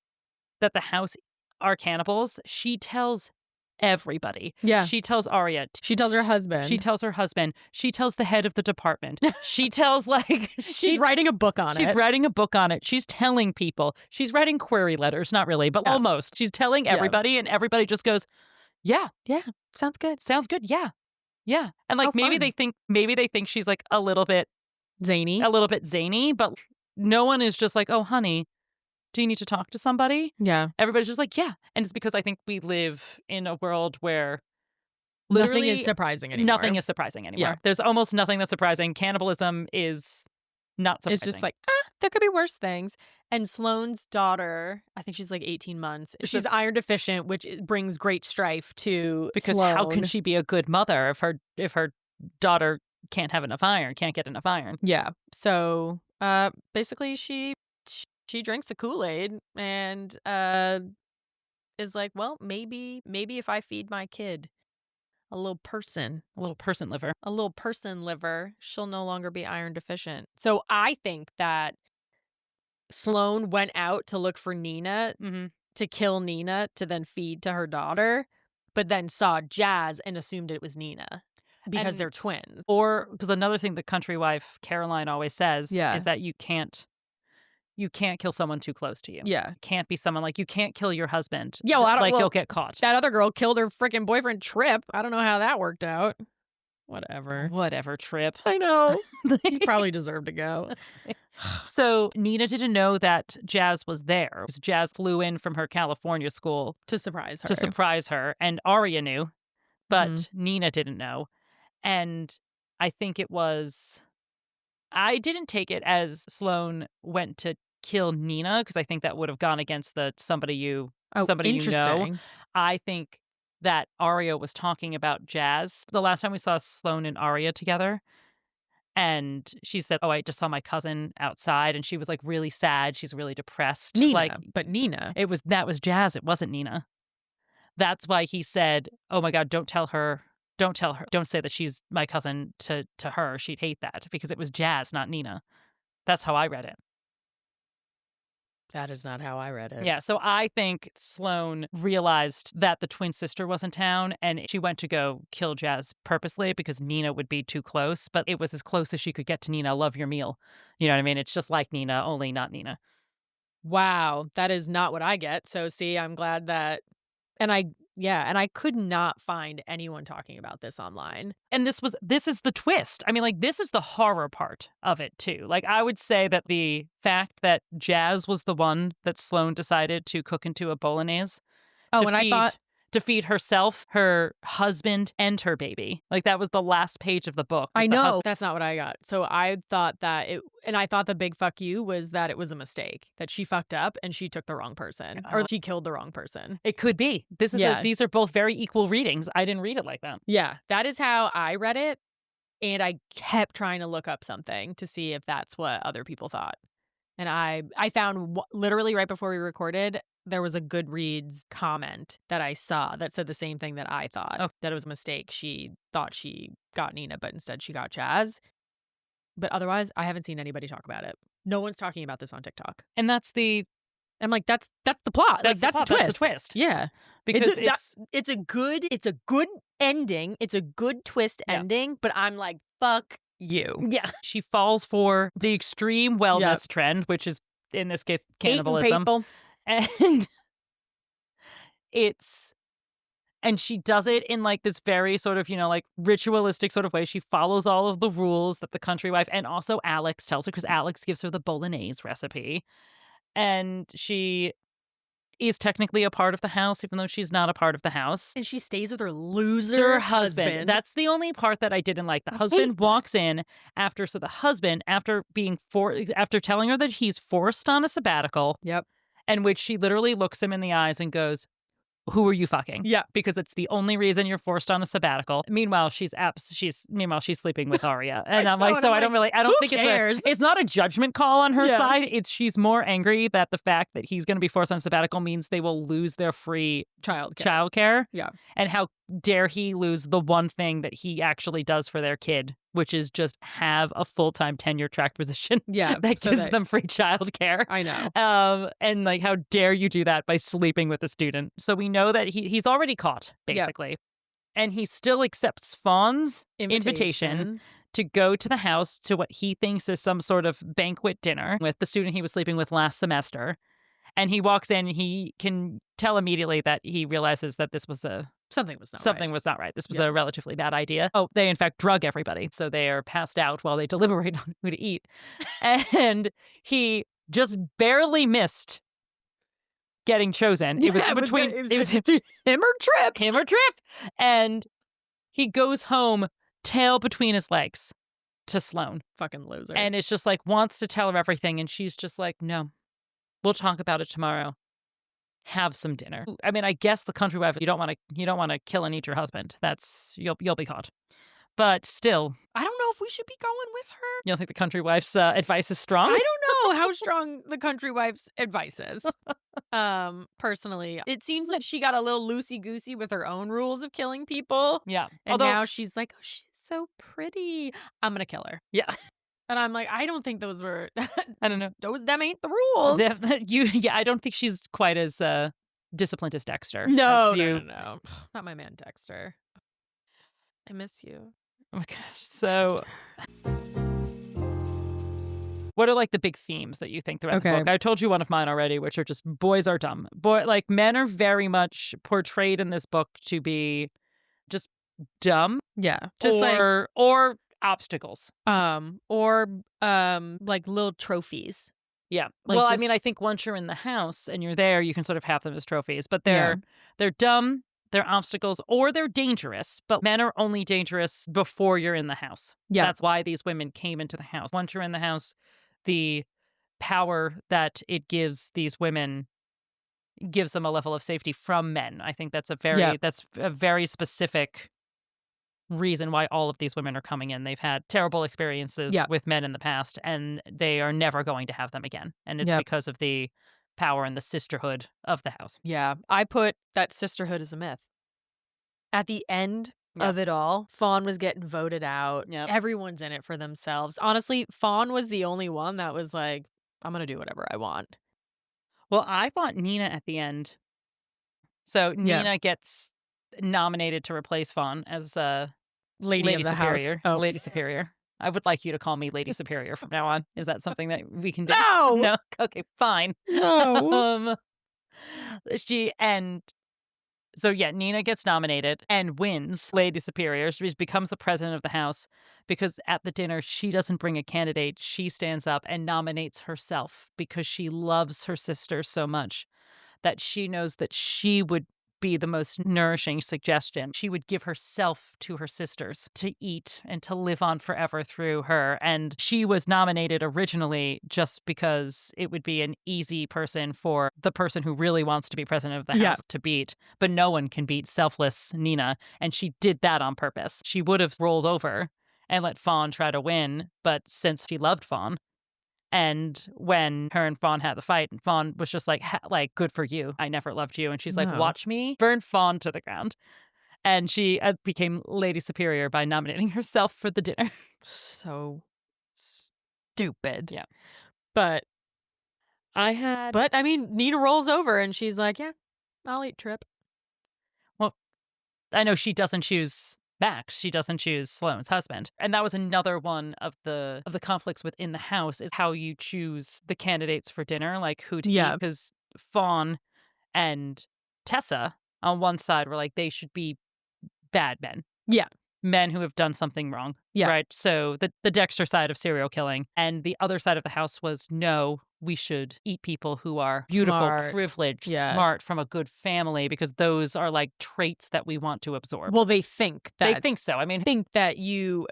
that the house are cannibals, she tells everybody. She tells Arya. She tells her husband. She tells her husband. She tells the head of the department. She tells she's writing a book on it. She's writing a book on it. She's telling people. She's writing query letters, not really, but almost. She's telling everybody, and everybody just goes, yeah, sounds good. Sounds good. Yeah. Yeah. And like maybe they think she's like a little bit zany, but no one is just like, oh, honey, do you need to talk to somebody? Yeah. Everybody's just like, yeah. And it's because I think we live in a world where literally nothing is surprising anymore. Nothing is surprising anymore. Yeah. There's almost nothing that's surprising. Cannibalism is not surprising. It's just like, there could be worse things. And Sloane's daughter, I think she's like 18 months. She's iron deficient, which brings great strife to because Sloane. How can she be a good mother if her daughter can't have enough iron, can't get enough iron? Yeah. So basically she drinks the Kool-Aid and is like, well, maybe if I feed my kid a little person liver, she'll no longer be iron deficient. So I think that Sloane went out to look for Nina, to kill Nina, to then feed to her daughter, but then saw Jazz and assumed it was Nina because they're twins. Or because another thing the country wife Caroline always says is that you can't kill someone too close to you. Yeah. You can't be someone like, you can't kill your husband. Yeah, well, you'll get caught. That other girl killed her freaking boyfriend, Trip. I don't know how that worked out. Whatever, Trip. I know. He probably deserved to go. So Nina didn't know that Jazz was there. Jazz flew in from her California school to surprise her. And Arya knew, but Nina didn't know. And I think I didn't take it as Sloane went to kill Nina, because I think that would have gone against the somebody you know. I think that Arya was talking about Jazz the last time we saw Sloane and Arya together. And she said, oh, I just saw my cousin outside. And she was like really sad. She's really depressed. Nina. That was Jazz. It wasn't Nina. That's why he said, oh my God, don't tell her. Don't say that she's my cousin to her. She'd hate that, because it was Jazz, not Nina. That's how I read it. That is not how I read it. Yeah, so I think Sloane realized that the twin sister was in town, and she went to go kill Jazz purposely because Nina would be too close, but it was as close as she could get to Nina. Love your meal. You know what I mean? It's just like Nina, only not Nina. Wow, that is not what I get. So see, I'm glad that... And I could not find anyone talking about this online. And this is the twist. I mean, like, this is the horror part of it, too. Like, I would say that the fact that Jazz was the one that Sloane decided to cook into a bolognese. I thought... To feed herself, her husband, and her baby. Like, that was the last page of the book. I know. That's not what I got. So I thought that and I thought the big fuck you was that it was a mistake, that she fucked up and she took the wrong person, or she killed the wrong person. It could be. These are both very equal readings. I didn't read it like that. Yeah, that is how I read it. And I kept trying to look up something to see if that's what other people thought. And I found literally right before we recorded, there was a Goodreads comment that I saw that said the same thing that I thought, that it was a mistake. She thought she got Nina, but instead she got Jazz. But otherwise, I haven't seen anybody talk about it. No one's talking about this on TikTok. And that's the I'm like, that's the plot. That's like, the that's plot. the twist. That's the twist. Yeah. Because it's a good ending. It's a good twist ending, but I'm like, fuck you. Yeah. She falls for the extreme wellness trend, which is, in this case, cannibalism. People. And and she does it in like this very sort of, like ritualistic sort of way. She follows all of the rules that the country wife and also Alex tells her, because Alex gives her the bolognese recipe. And she is technically a part of the house, even though she's not a part of the house. And she stays with her loser husband. That's the only part that I didn't like. The husband walks in after telling her that he's forced on a sabbatical. Yep. And which she literally looks him in the eyes and goes, "Who are you fucking?" Yeah. Because it's the only reason you're forced on a sabbatical. Meanwhile, she's sleeping with Arya. And I don't think it's not a judgment call on her side. She's more angry that the fact that he's going to be forced on a sabbatical means they will lose their free childcare. Yeah. And how dare he lose the one thing that he actually does for their kid, which is just have a full-time tenure track position that gives them free childcare. I know. And like, how dare you do that by sleeping with a student? So we know that he's already caught, basically. Yep. And he still accepts Fawn's invitation to go to the house to what he thinks is some sort of banquet dinner with the student he was sleeping with last semester. And he walks in, he can tell immediately that he realizes that this was something was not right. This was a relatively bad idea. Oh, they in fact drug everybody. So they are passed out while they deliberate on who to eat. And he just barely missed getting chosen. It was it was him or Trip. And he goes home, tail between his legs, to Sloane. Fucking loser. And it's just like, wants to tell her everything. And she's just like, no, we'll talk about it tomorrow. Have some dinner. I mean, I guess the country wife, you don't want to kill and eat your husband. That's you'll be caught. But still, I don't know if we should be going with her. You don't think the country wife's advice is strong? I don't know how strong the country wife's advice is. Personally, it seems like she got a little loosey-goosey with her own rules of killing people. Yeah. And now she's like, oh, she's so pretty. I'm going to kill her. Yeah. And I'm like, I don't think those were, I don't know. Them ain't the rules. I don't think she's quite as disciplined as Dexter. No. Not my man, Dexter. I miss you. Oh my gosh. So, what are like the big themes that you think throughout the book? I told you one of mine already, which are just boys are dumb. Men are like portrayed in this book to be just dumb. Yeah. Just or obstacles. Like little trophies. Yeah. I mean, I think once you're in the house and you're there, you can sort of have them as trophies. But they're dumb, they're obstacles, or they're dangerous. But men are only dangerous before you're in the house. Yeah. That's why these women came into the house. Once you're in the house, the power that it gives these women gives them a level of safety from men. I think that's a very specific reason why all of these women are coming in. They've had terrible experiences with men in the past, and they are never going to have them again. And it's because of the power and the sisterhood of the house. Yeah. I put that sisterhood as a myth. At the end of it all, Fawn was getting voted out. Yep. Everyone's in it for themselves. Honestly, Fawn was the only one that was like, I'm going to do whatever I want. Well, I thought Nina at the end. So Nina gets nominated to replace Fawn as Lady Superior. Oh. Lady Superior. I would like you to call me Lady Superior from now on. Is that something that we can do? No. No. Okay, fine. No. Nina gets nominated and wins Lady Superior. She becomes the president of the house because at the dinner, she doesn't bring a candidate. She stands up and nominates herself because she loves her sister so much that she knows that she would be the most nourishing suggestion. She would give herself to her sisters to eat and to live on forever through her. And she was nominated originally just because it would be an easy person for the person who really wants to be president of the house to beat. But no one can beat selfless Nina. And she did that on purpose. She would have rolled over and let Fawn try to win. But since she loved Fawn, and when her and Fawn had the fight, and Fawn was just like, good for you. I never loved you. And she's like, watch me burn Fawn to the ground. And she became Lady Superior by nominating herself for the dinner. So stupid. Yeah. But I mean, Nina rolls over and she's like, yeah, I'll eat Trip. Well, I know she doesn't choose Max. She doesn't choose Sloane's husband. And that was another one of the conflicts within the house, is how you choose the candidates for dinner, like who to eat. Because Fawn and Tessa on one side were like, they should be bad men. Yeah. Men who have done something wrong. Yeah. Right. So the Dexter side of serial killing. And the other side of the house was, no, we should eat people who are beautiful, Smart. privileged, smart, from a good family, because those are like traits that we want to absorb. Well, they think that. They think so. I mean, think that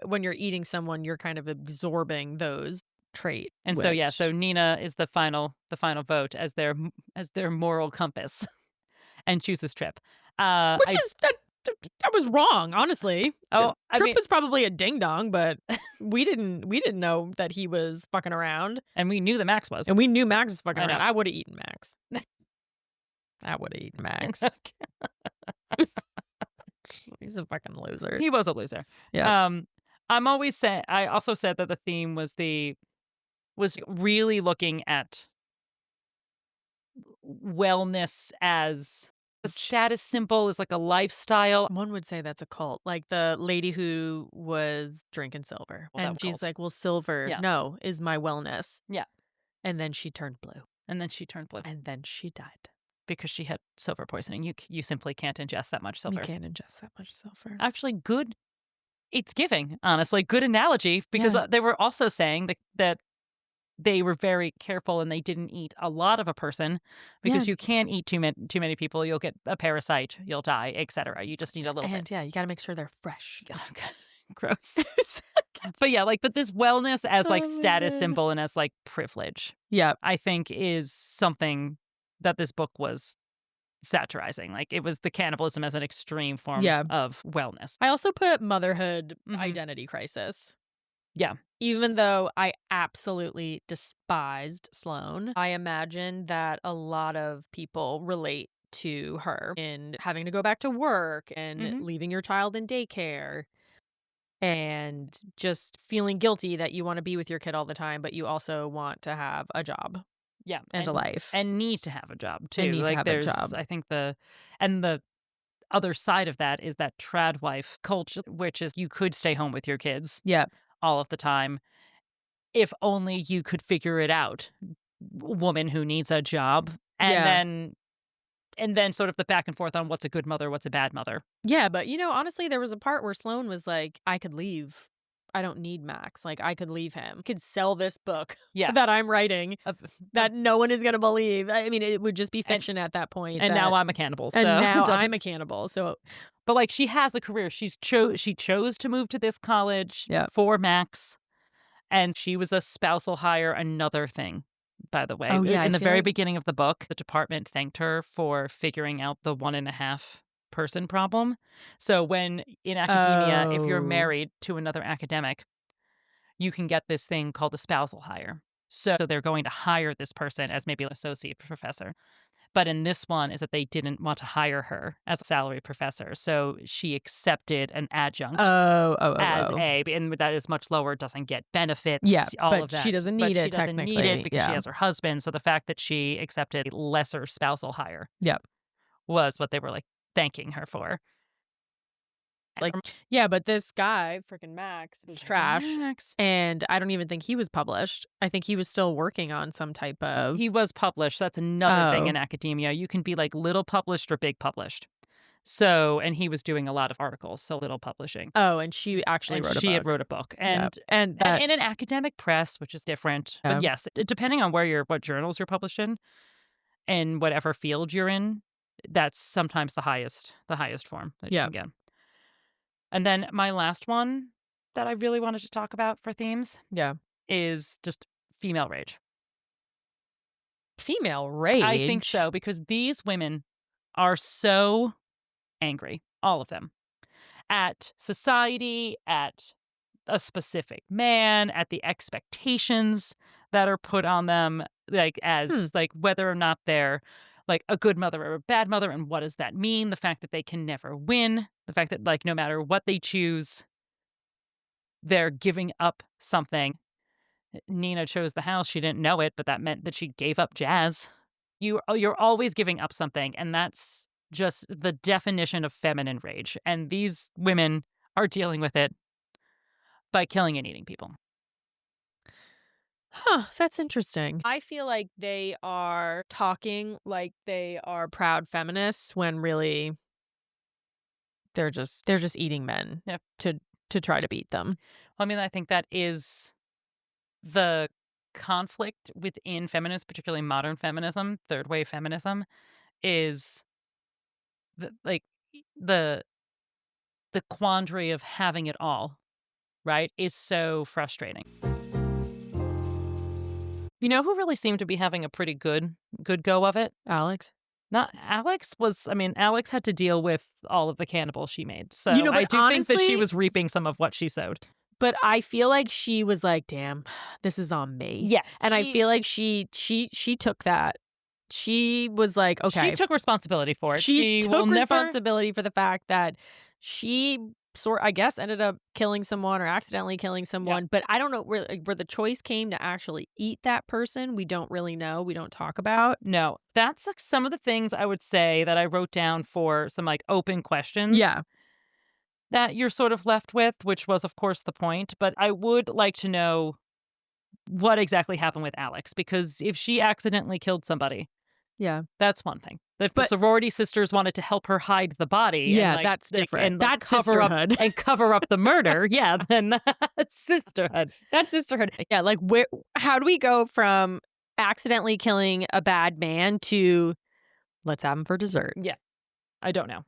when you're eating someone, you're kind of absorbing those traits. And so Nina is the final vote as their moral compass, and chooses Trip. Which is that was wrong, honestly. Trip was probably a ding dong, but we didn't know that he was fucking around, and we knew that Max was, fucking around. I would have eaten Max. He's a fucking loser. He was a loser. Yeah. I also said that the theme was really looking at wellness as a status symbol, is like a lifestyle. One would say that's a cult. Like the lady who was drinking silver. And she's like, well, silver, no, is my wellness. Yeah. And then she turned blue. And then she died. Because she had silver poisoning. You simply can't ingest that much silver. You can't ingest that much silver. Actually, good. It's giving, honestly. Good analogy, because they were also saying that they were very careful and they didn't eat a lot of a person, because you can't eat too many people. You'll get a parasite, you'll die, etc. You just need a little bit. And you got to make sure they're fresh. Gross. But this wellness as like status symbol and as like privilege, I think is something that this book was satirizing. Like, it was the cannibalism as an extreme form of wellness. I also put motherhood identity crisis. Yeah. Even though I absolutely despised Sloane, I imagine that a lot of people relate to her in having to go back to work and leaving your child in daycare and just feeling guilty that you want to be with your kid all the time, but you also want to have a job. Yeah. And a life. And need to have a job, too. And need to have a job. I think the other side of that is that tradwife culture, which is you could stay home with your kids all of the time if only you could figure it out. Woman who needs a job. And then sort of the back and forth on what's a good mother, what's a bad mother. Yeah, but honestly, there was a part where Sloane was like, I could leave. I don't need Max. Like, I could leave him. I could sell this book that I'm writing that no one is going to believe. I mean, it would just be fiction at that point. And now I'm a cannibal. So and now I'm a cannibal. So, but like, she has a career. She chose to move to this college for Max, and she was a spousal hire, another thing, by the way. Oh, yeah, in the very beginning of the book, the department thanked her for figuring out the 1.5 person problem. So when in academia, if you're married to another academic, you can get this thing called a spousal hire. So they're going to hire this person as maybe an associate professor. But in this one is that they didn't want to hire her as a salary professor. So she accepted an adjunct and that is much lower, doesn't get benefits, all of that. She doesn't need it, she doesn't need it because she has her husband. So the fact that she accepted a lesser spousal hire was what they were like thanking her for. Like, but this guy, freaking Max, was trash. And I don't even think he was published. I think he was still working on some type of... He was published. That's another thing in academia. You can be like little published or big published. So, and he was doing a lot of articles, so little publishing. Oh, and she actually wrote a book. She had wrote a book. And in an academic press, which is different. But yes, depending on what journals you're published in whatever field you're in, that's sometimes the highest form that you can get. And then my last one that I really wanted to talk about for themes is just female rage. Female rage? I think so, because these women are so angry, all of them, at society, at a specific man, at the expectations that are put on them, like as like whether or not they're like a good mother or a bad mother, and what does that mean? The fact that they can never win, the fact that like no matter what they choose, they're giving up something. Nina chose the house. She didn't know it, but that meant that she gave up jazz. You're always giving up something, and that's just the definition of feminine rage. And these women are dealing with it by killing and eating people. Huh, that's interesting. I feel like they are talking like they are proud feminists when really they're just eating men to try to beat them. I mean, I think that is the conflict within feminism, particularly modern feminism, third wave feminism, is the quandary of having it all, right, is so frustrating. You know who really seemed to be having a pretty good go of it? Alex? Not Alex was, I mean, Alex had to deal with all of the cannibals she made. So but I do think that she honestly, was reaping some of what she sowed. But I feel like she was like, damn, this is on me. Yeah. And I feel like she took that. She was like, okay. She took responsibility for it. She took responsibility for the fact that she I guess ended up killing someone or accidentally killing someone. Yeah. But I don't know where the choice came to actually eat that person. We don't really know. We don't talk about. No, that's like some of the things I would say that I wrote down for some like open questions. Yeah. That you're sort of left with, which was, of course, the point. But I would like to know what exactly happened with Alex, because if she accidentally killed somebody, yeah, that's one thing. If the sorority sisters wanted to help her hide the body, yeah, that's different. And that's sisterhood. Cover up the murder, yeah, then that's sisterhood. That's sisterhood. Yeah, like how do we go from accidentally killing a bad man to let's have him for dessert? Yeah, I don't know.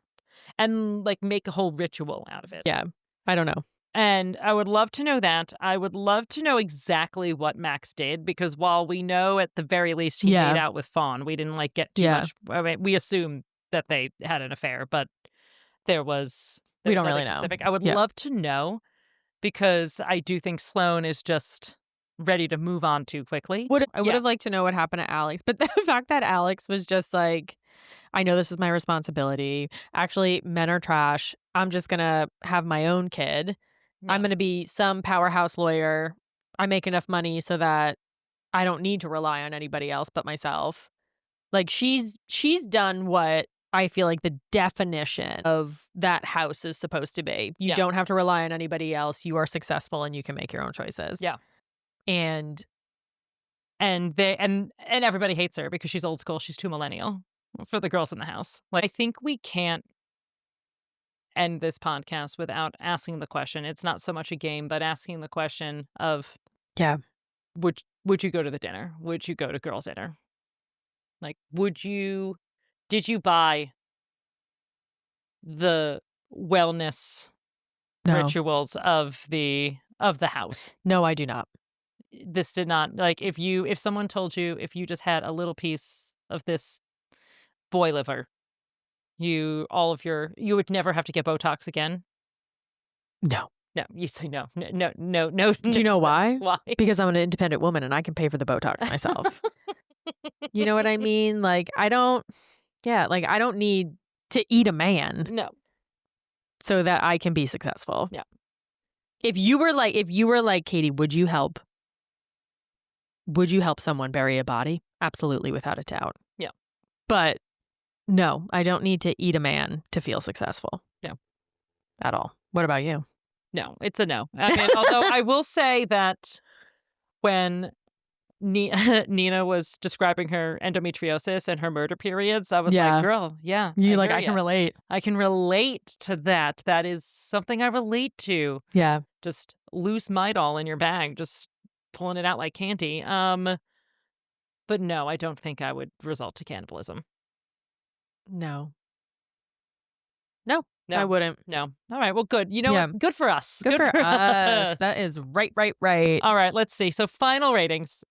And like make a whole ritual out of it. Yeah, I don't know. And I would love to know that. I would love to know exactly what Max did, because while we know at the very least he made out with Fawn, we didn't like get too much. I mean, we assume that they had an affair, but we don't really specific. I would love to know, because I do think Sloane is just ready to move on too quickly. I would have liked to know what happened to Alex, but the fact that Alex was just like, I know this is my responsibility. Actually, men are trash. I'm just going to have my own kid. Yeah. I'm going to be some powerhouse lawyer. I make enough money so that I don't need to rely on anybody else but myself. Like she's done what I feel like the definition of that house is supposed to be. You don't have to rely on anybody else. You are successful and you can make your own choices. Yeah. And everybody hates her because she's old school. She's too millennial for the girls in the house. Like, I think we can't end this podcast without asking the question. It's not so much a game, but asking the question of, would you go to the dinner? Would you go to girl dinner? Like, did you buy the wellness rituals of the house? No, I do not. This did not, like, if someone told you, if you just had a little piece of this boy liver, you would never have to get Botox again. No. No, you say no. No. Do you know why? Why? Because I'm an independent woman and I can pay for the Botox myself. You know what I mean? Like, I don't need to eat a man. No. So that I can be successful. Yeah. If you were like, Katie, would you help someone bury a body? Absolutely, without a doubt. Yeah. But no, I don't need to eat a man to feel successful. No. At all. What about you? No, it's a no. I mean, although I will say that when Nina was describing her endometriosis and her murder periods, I was like, girl, yeah. I can relate. I can relate to that. That is something I relate to. Yeah. Just loose Midol in your bag, just pulling it out like candy. But no, I don't think I would resort to cannibalism. No, I wouldn't. No. All right. Well, good. You know what? Good for us. Good for us. That is right. All right. Let's see. So final ratings.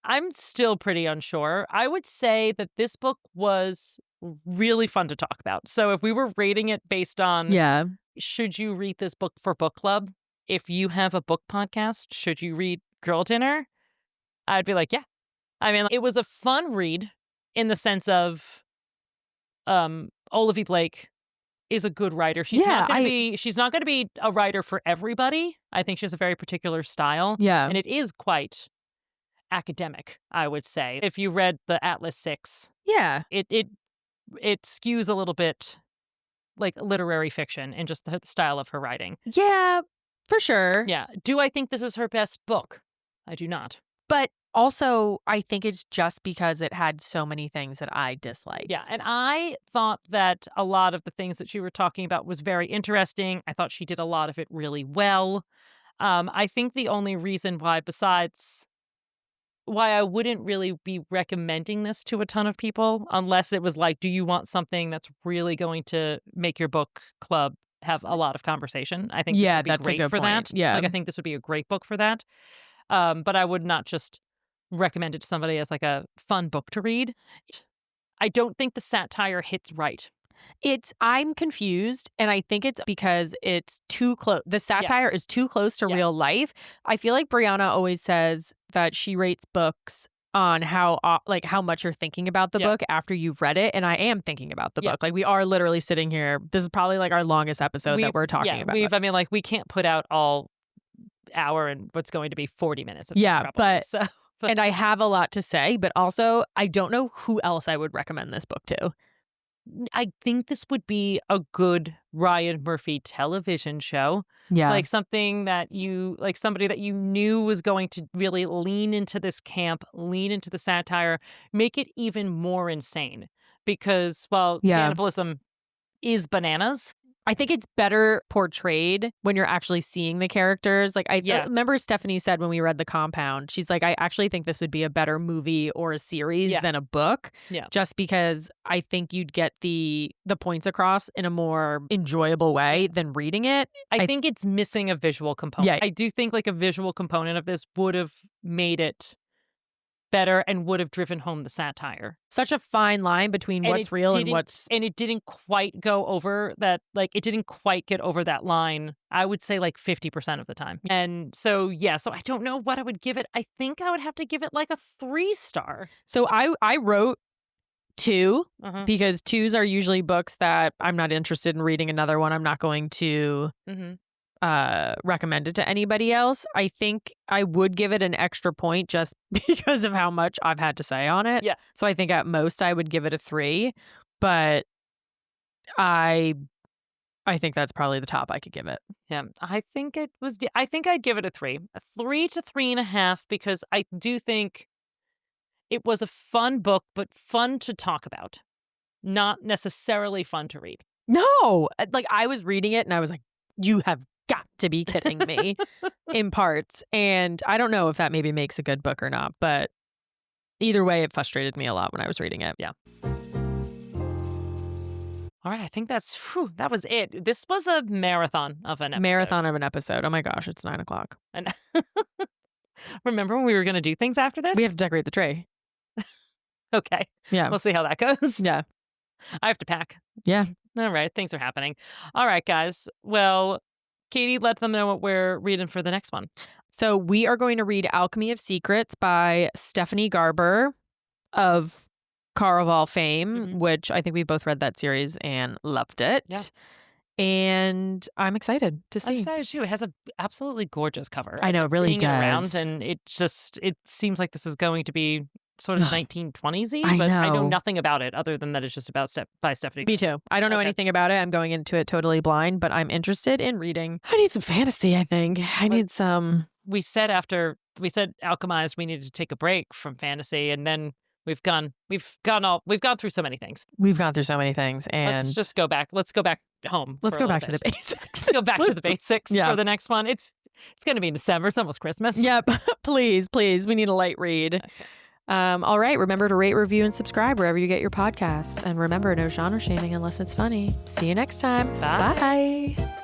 I'm still pretty unsure. I would say that this book was really fun to talk about. So if we were rating it based on, should you read this book for book club? If you have a book podcast, should you read Girl Dinner? I'd be like, yeah. I mean, it was a fun read in the sense of Olivie Blake is a good writer. She's not going to be a writer for everybody. I think she has a very particular style. Yeah. And it is quite academic, I would say. If you read the Atlas 6, it skews a little bit like literary fiction in just the style of her writing. Yeah, for sure. Yeah. Do I think this is her best book? I do not. But also, I think it's just because it had so many things that I dislike. Yeah, and I thought that a lot of the things that you were talking about was very interesting. I thought she did a lot of it really well. I think the only reason why, besides why I wouldn't really be recommending this to a ton of people, unless it was like, do you want something that's really going to make your book club have a lot of conversation? I think this would be great for that. Yeah. Like, I think this would be a great book for that. But I would not just recommend it to somebody as like a fun book to read. I don't think the satire hits right. I'm confused, and I think it's because it's too close. The satire is too close to real life. I feel like Brianna always says that she rates books on how much you're thinking about the book after you've read it, and I am thinking about the book. Like, we are literally sitting here. This is probably like our longest episode that we're talking about. I mean, like, we can't put out all hour and what's going to be 40 minutes of this and I have a lot to say, but also I don't know who else I would recommend this book to. I think this would be a good Ryan Murphy television show. Yeah. Like something that somebody that you knew was going to really lean into this camp, lean into the satire, make it even more insane. Because, cannibalism is bananas. I think it's better portrayed when you're actually seeing the characters. Like, I remember Stephanie said when we read The Compound, she's like, I actually think this would be a better movie or a series than a book. Yeah. Just because I think you'd get the points across in a more enjoyable way than reading it. I think it's missing a visual component. Yeah. I do think like a visual component of this would have made it better and would have driven home the satire. Such a fine line between what's real and what's... And it didn't quite go over that, like, it didn't quite get over that line, I would say, like, 50% of the time. And so, so I don't know what I would give it. I think I would have to give it, like, a 3-star. So I wrote 2, because 2s are usually books that I'm not interested in reading another one. I'm not going to... recommend it to anybody else. I think I would give it an extra point just because of how much I've had to say on it. Yeah. So I think at most I would give it a 3, but I think that's probably the top I could give it. Yeah. I think I'd give it a 3 to 3.5, because I do think it was a fun book, but fun to talk about, not necessarily fun to read. No, like, I was reading it and I was like, you have got to be kidding me in parts. And I don't know if that maybe makes a good book or not, but either way, it frustrated me a lot when I was reading it. Yeah. All right. I think that was it. This was a marathon of an episode. Oh my gosh, it's 9:00. And remember when we were going to do things after this? We have to decorate the tray. Okay. Yeah. We'll see how that goes. Yeah. I have to pack. Yeah. All right. Things are happening. All right, guys. Well, Katie, let them know what we're reading for the next one. So we are going to read Alchemy of Secrets by Stephanie Garber of Caraval fame, which I think we both read that series and loved it. Yeah. And I'm excited to see. I'm excited too. It has an absolutely gorgeous cover. I know, it really does. Around, and it seems like this is going to be sort of 1920s-y, I but know. I know nothing about it other than that it's just about by Stephanie. Me too. I don't know anything about it. I'm going into it totally blind, but I'm interested in reading. I need some fantasy, I think. I need some... We said Alchemized, we needed to take a break from fantasy, and then we've gone through so many things. We've gone through so many things, and... Let's go back home. Let's go back to the basics. Go back to the basics for the next one. It's going to be in December. It's almost Christmas. Yep. Please. We need a light read. Okay. All right. Remember to rate, review, and subscribe wherever you get your podcasts. And remember, no genre shaming unless it's funny. See you next time. Bye. Bye.